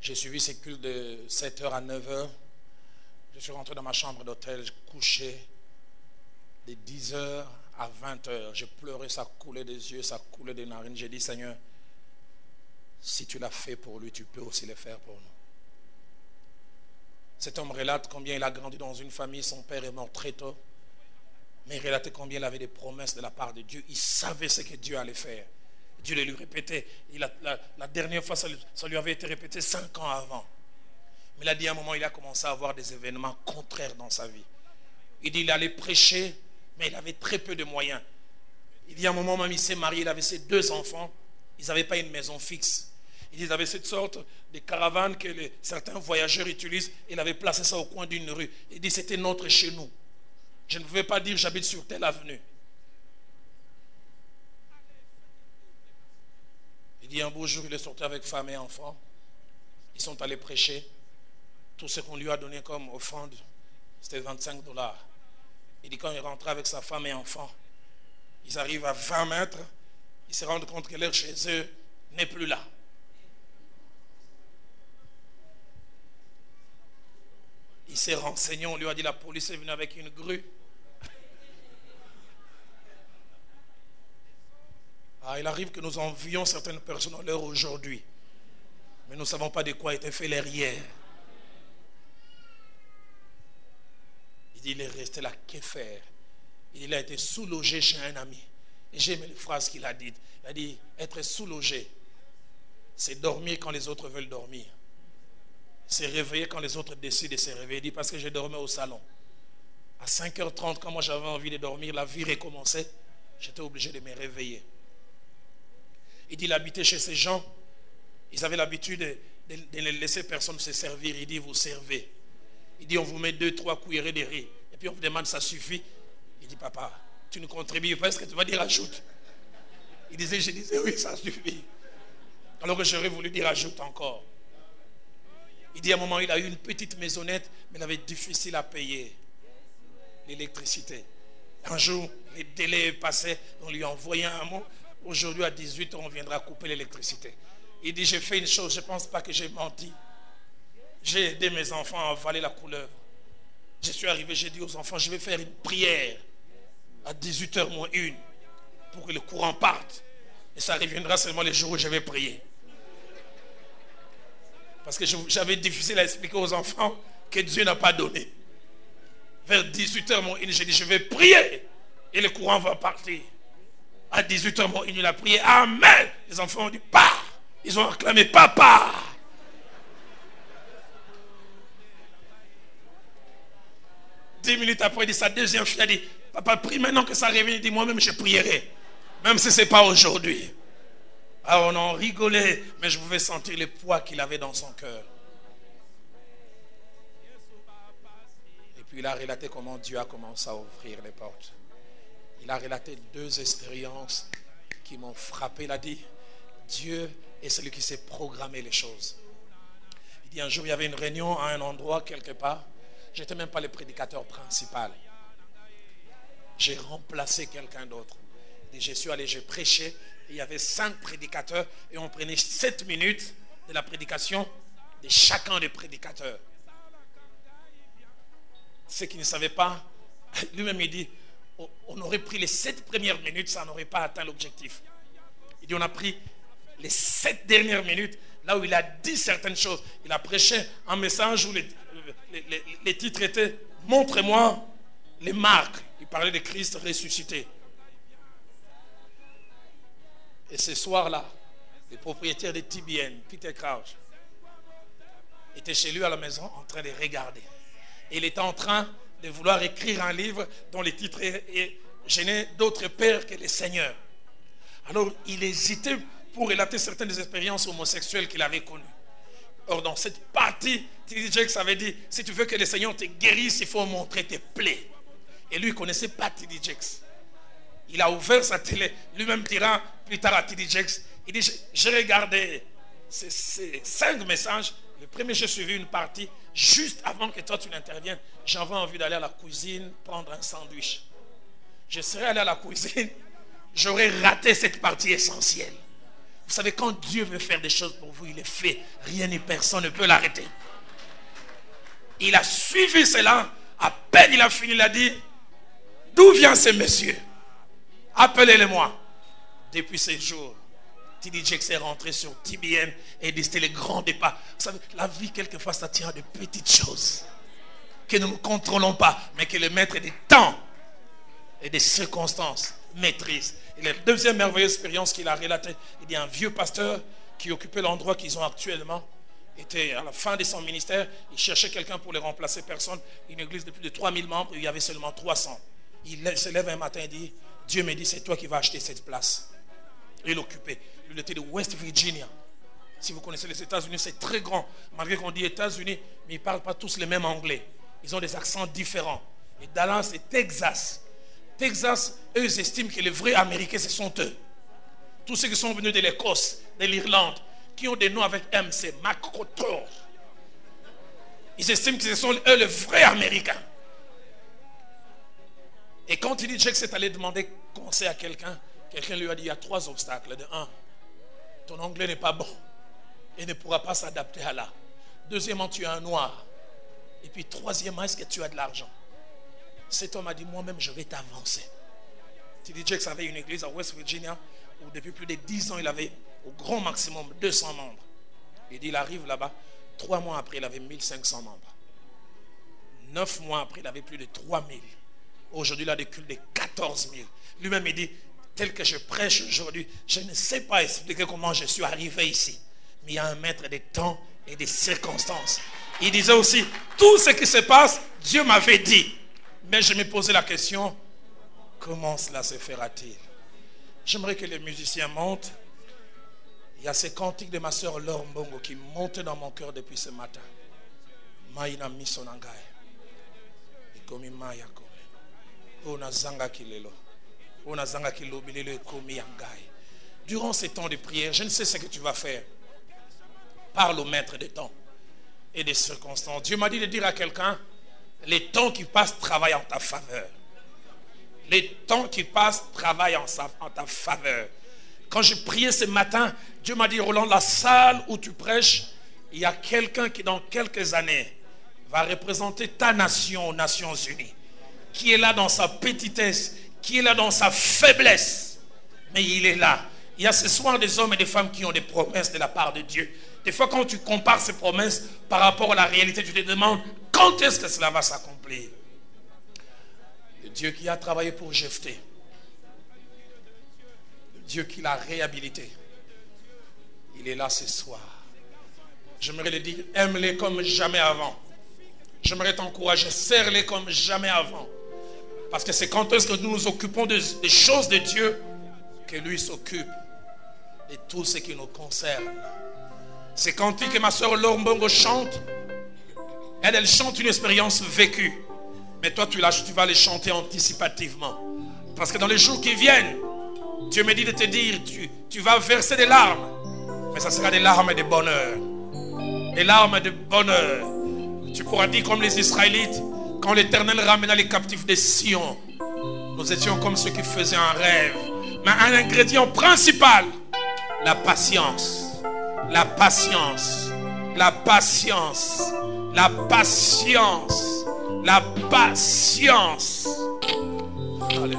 J'ai suivi ces cultes de 7h à 9h. Je suis rentré dans ma chambre d'hôtel, je couchais de 10h à 20h. Je pleurais, ça coulait des yeux, ça coulait des narines. J'ai dit, Seigneur, si tu l'as fait pour lui, tu peux aussi le faire pour nous. Cet homme relate combien il a grandi dans une famille, son père est mort très tôt. Mais il relatait combien il avait des promesses de la part de Dieu. Il savait ce que Dieu allait faire. Dieu le lui répétait. La dernière fois, ça lui avait été répété 5 ans avant. Mais il a dit à un moment, il a commencé à avoir des événements contraires dans sa vie. Il dit, il allait prêcher, mais il avait très peu de moyens. Il dit à un moment même, il s'est marié, il avait ses 2 enfants. Ils n'avaient pas une maison fixe. Ils avaient cette sorte de caravane que certains voyageurs utilisent. Il avait placé ça au coin d'une rue. Il dit c'était notre chez nous. Je ne pouvais pas dire j'habite sur telle avenue. Il dit un beau jour il est sorti avec femme et enfants. Ils sont allés prêcher. Tout ce qu'on lui a donné comme offrande, c'était $25. Il dit quand il rentrait avec sa femme et enfants, ils arrivent à 20 mètres, ils se rendent compte que l'air chez eux n'est plus là. Il s'est renseigné, on lui a dit la police est venue avec une grue. Il arrive que nous envions certaines personnes à l'heure aujourd'hui, mais nous ne savons pas de quoi était fait l'air hier. Il dit il est resté là, que faire? Il a été sous-logé chez un ami. Et j'ai aimé les phrases qu'il a dites. Il a dit être sous-logé, c'est dormir quand les autres veulent dormir. C'est réveiller quand les autres décident de se réveiller. Il dit parce que je dormais au salon. À 5h30, quand moi j'avais envie de dormir, la vie recommençait. J'étais obligé de me réveiller. Il dit il habitait chez ces gens. Ils avaient l'habitude de ne laisser personne se servir. Il dit vous servez. Il dit on vous met 2-3 cuillerées de riz. Et puis on vous demande ça suffit. Il dit papa, tu ne contribues pas, est-ce que tu vas dire ajoute? Je disais oui ça suffit. Alors que j'aurais voulu dire ajoute encore. Il dit à un moment il a eu une petite maisonnette, mais il avait difficile à payer l'électricité. Un jour, les délais passaient, on lui a envoyé un mot. Aujourd'hui à 18h, on viendra couper l'électricité. Il dit j'ai fait une chose, je ne pense pas que j'ai menti. J'ai aidé mes enfants à avaler la couleuvre. Je suis arrivé, j'ai dit aux enfants, je vais faire une prière à 18h moins 1 pour que le courant parte. Et ça reviendra seulement les jours où je vais prier. Parce que j'avais difficile à expliquer aux enfants que Dieu n'a pas donné. Vers 18h moins 1, j'ai dit je vais prier et le courant va partir. À 18h moins 1, il a prié. Amen. Les enfants ont dit pas. Ils ont acclamé papa. Dix minutes après, il dit sa deuxième fille a dit papa prie maintenant que ça revienne. Il dit moi-même je prierai. Même si ce n'est pas aujourd'hui. Alors on en rigolait, mais je pouvais sentir le poids qu'il avait dans son cœur. Et puis il a relaté comment Dieu a commencé à ouvrir les portes. Il a relaté 2 expériences qui m'ont frappé. Il a dit Dieu est celui qui sait programmer les choses. Il dit un jour il y avait une réunion à un endroit quelque part. Je n'étais même pas le prédicateur principal. J'ai remplacé quelqu'un d'autre. Et je suis allé, j'ai prêché. Il y avait 5 prédicateurs et on prenait 7 minutes de la prédication de chacun des prédicateurs. Ceux qui ne savaient pas, lui-même il dit on aurait pris les 7 premières minutes, ça n'aurait pas atteint l'objectif. Il dit on a pris les 7 dernières minutes, là où il a dit certaines choses. Il a prêché un message où les titres étaient montrez-moi les marques. Il parlait de Christ ressuscité. Et ce soir-là, le propriétaire de TBN, Peter Crouch, était chez lui à la maison en train de regarder. Et il était en train de vouloir écrire un livre dont le titre est « Je n'ai d'autre père que le Seigneur ». Alors il hésitait pour relater certaines expériences homosexuelles qu'il avait connues. Or dans cette partie, T.D. Jakes avait dit « Si tu veux que le Seigneur te guérisse, il faut montrer tes plaies ». Et lui, il ne connaissait pas T.D. Jakes. Il a ouvert sa télé, lui-même dira plus tard à T.D. Jakes, il dit, j'ai regardé ces 5 messages. Le premier, j'ai suivi une partie. Juste avant que toi tu n'interviennes, j'avais envie d'aller à la cuisine prendre un sandwich. Je serais allé à la cuisine, j'aurais raté cette partie essentielle. Vous savez, quand Dieu veut faire des choses pour vous, il est fait. Rien ni personne ne peut l'arrêter. Il a suivi cela. À peine il a fini, il a dit, d'où vient ce monsieur? Appelez-le-moi. Depuis ces jours, T.D. Jakes est rentré sur TBN et dit c'était le grand départ. Vous savez, la vie, quelquefois, ça tient de petites choses que nous ne contrôlons pas, mais que le maître des temps et des circonstances maîtrise. Et la deuxième merveilleuse expérience qu'il a relatée, il dit un vieux pasteur qui occupait l'endroit qu'ils ont actuellement, était à la fin de son ministère, il cherchait quelqu'un pour les remplacer, personne. Une église de plus de 3000 membres, il y avait seulement 300. Il se lève un matin et dit, Dieu me dit, c'est toi qui vas acheter cette place et l'occuper. Il était de West Virginia. Si vous connaissez les États-Unis, c'est très grand. Malgré qu'on dit États-Unis, mais ils ne parlent pas tous le même anglais. Ils ont des accents différents. Et Dallas et Texas. Texas, eux, ils estiment que les vrais Américains, ce sont eux. Tous ceux qui sont venus de l'Écosse, de l'Irlande, qui ont des noms avec M, c'est McCotter. Ils estiment que ce sont eux les vrais Américains. Et quand il dit Jack s'est allé demander conseil à quelqu'un, quelqu'un lui a dit il y a 3 obstacles. De 1, ton anglais n'est pas bon et ne pourra pas s'adapter à là. Deuxièmement, tu es un noir. Et puis troisièmement, est-ce que tu as de l'argent? Cet homme a dit moi-même je vais t'avancer. T.D. Jakes avait une église à West Virginia où depuis plus de 10 ans il avait au grand maximum 200 membres. Il dit il arrive là-bas, 3 mois après il avait 1500 membres. 9 mois après il avait plus de 3000. Aujourd'hui il a des cultes de 14 000. Lui-même il dit tel que je prêche aujourd'hui, je ne sais pas expliquer comment je suis arrivé ici. Mais il y a un maître des temps et des circonstances. Il disait aussi tout ce qui se passe, Dieu m'avait dit. Mais je me posais la question, comment cela se fera-t-il? J'aimerais que les musiciens montent. Il y a ces cantiques de ma soeur Laure Mbongo qui montent dans mon cœur depuis ce matin. Maïna misonangai. Ikomi maya kome. Ona zanga kilelo. Ona zanga kilobilelo ikomi yangai. Durant ces temps de prière, je ne sais ce que tu vas faire. Parle au maître des temps et des circonstances. Dieu m'a dit de dire à quelqu'un, les temps qui passent travaillent en ta faveur. Les temps qui passent travaillent en ta faveur. Quand je priais ce matin, Dieu m'a dit, Roland, la salle où tu prêches, il y a quelqu'un qui dans quelques années va représenter ta nation aux Nations Unies. Qui est là dans sa petitesse, qui est là dans sa faiblesse. Mais il est là. Il y a ce soir des hommes et des femmes qui ont des promesses de la part de Dieu. Des fois, quand tu compares ces promesses par rapport à la réalité, tu te demandes quand est-ce que cela va s'accomplir. Le Dieu qui a travaillé pour Jephthé, le Dieu qui l'a réhabilité, il est là ce soir. J'aimerais le dire, aime-les comme jamais avant. J'aimerais t'encourager, serre-les comme jamais avant. Parce que c'est quand est-ce que nous nous occupons des choses de Dieu que lui s'occupe de tout ce qui nous concerne. C'est quand que ma soeur Laure Mbongo chante. Elle chante une expérience vécue. Mais toi, tu vas les chanter anticipativement. Parce que dans les jours qui viennent, Dieu me dit de te dire, tu vas verser des larmes. Mais ça sera des larmes de bonheur. Des larmes de bonheur. Tu pourras dire comme les Israélites, quand l'Éternel ramena les captifs de Sion, nous étions comme ceux qui faisaient un rêve. Mais un ingrédient principal, la patience. La patience. La patience. La patience. La patience. Alléluia.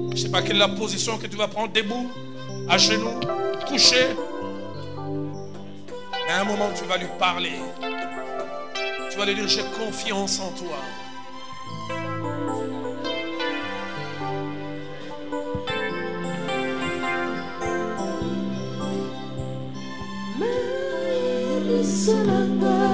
Je ne sais pas quelle est la position que tu vas prendre, debout, à genoux, couché. Mais à un moment, tu vas lui parler. Tu vas lui dire, j'ai confiance en toi. Sananga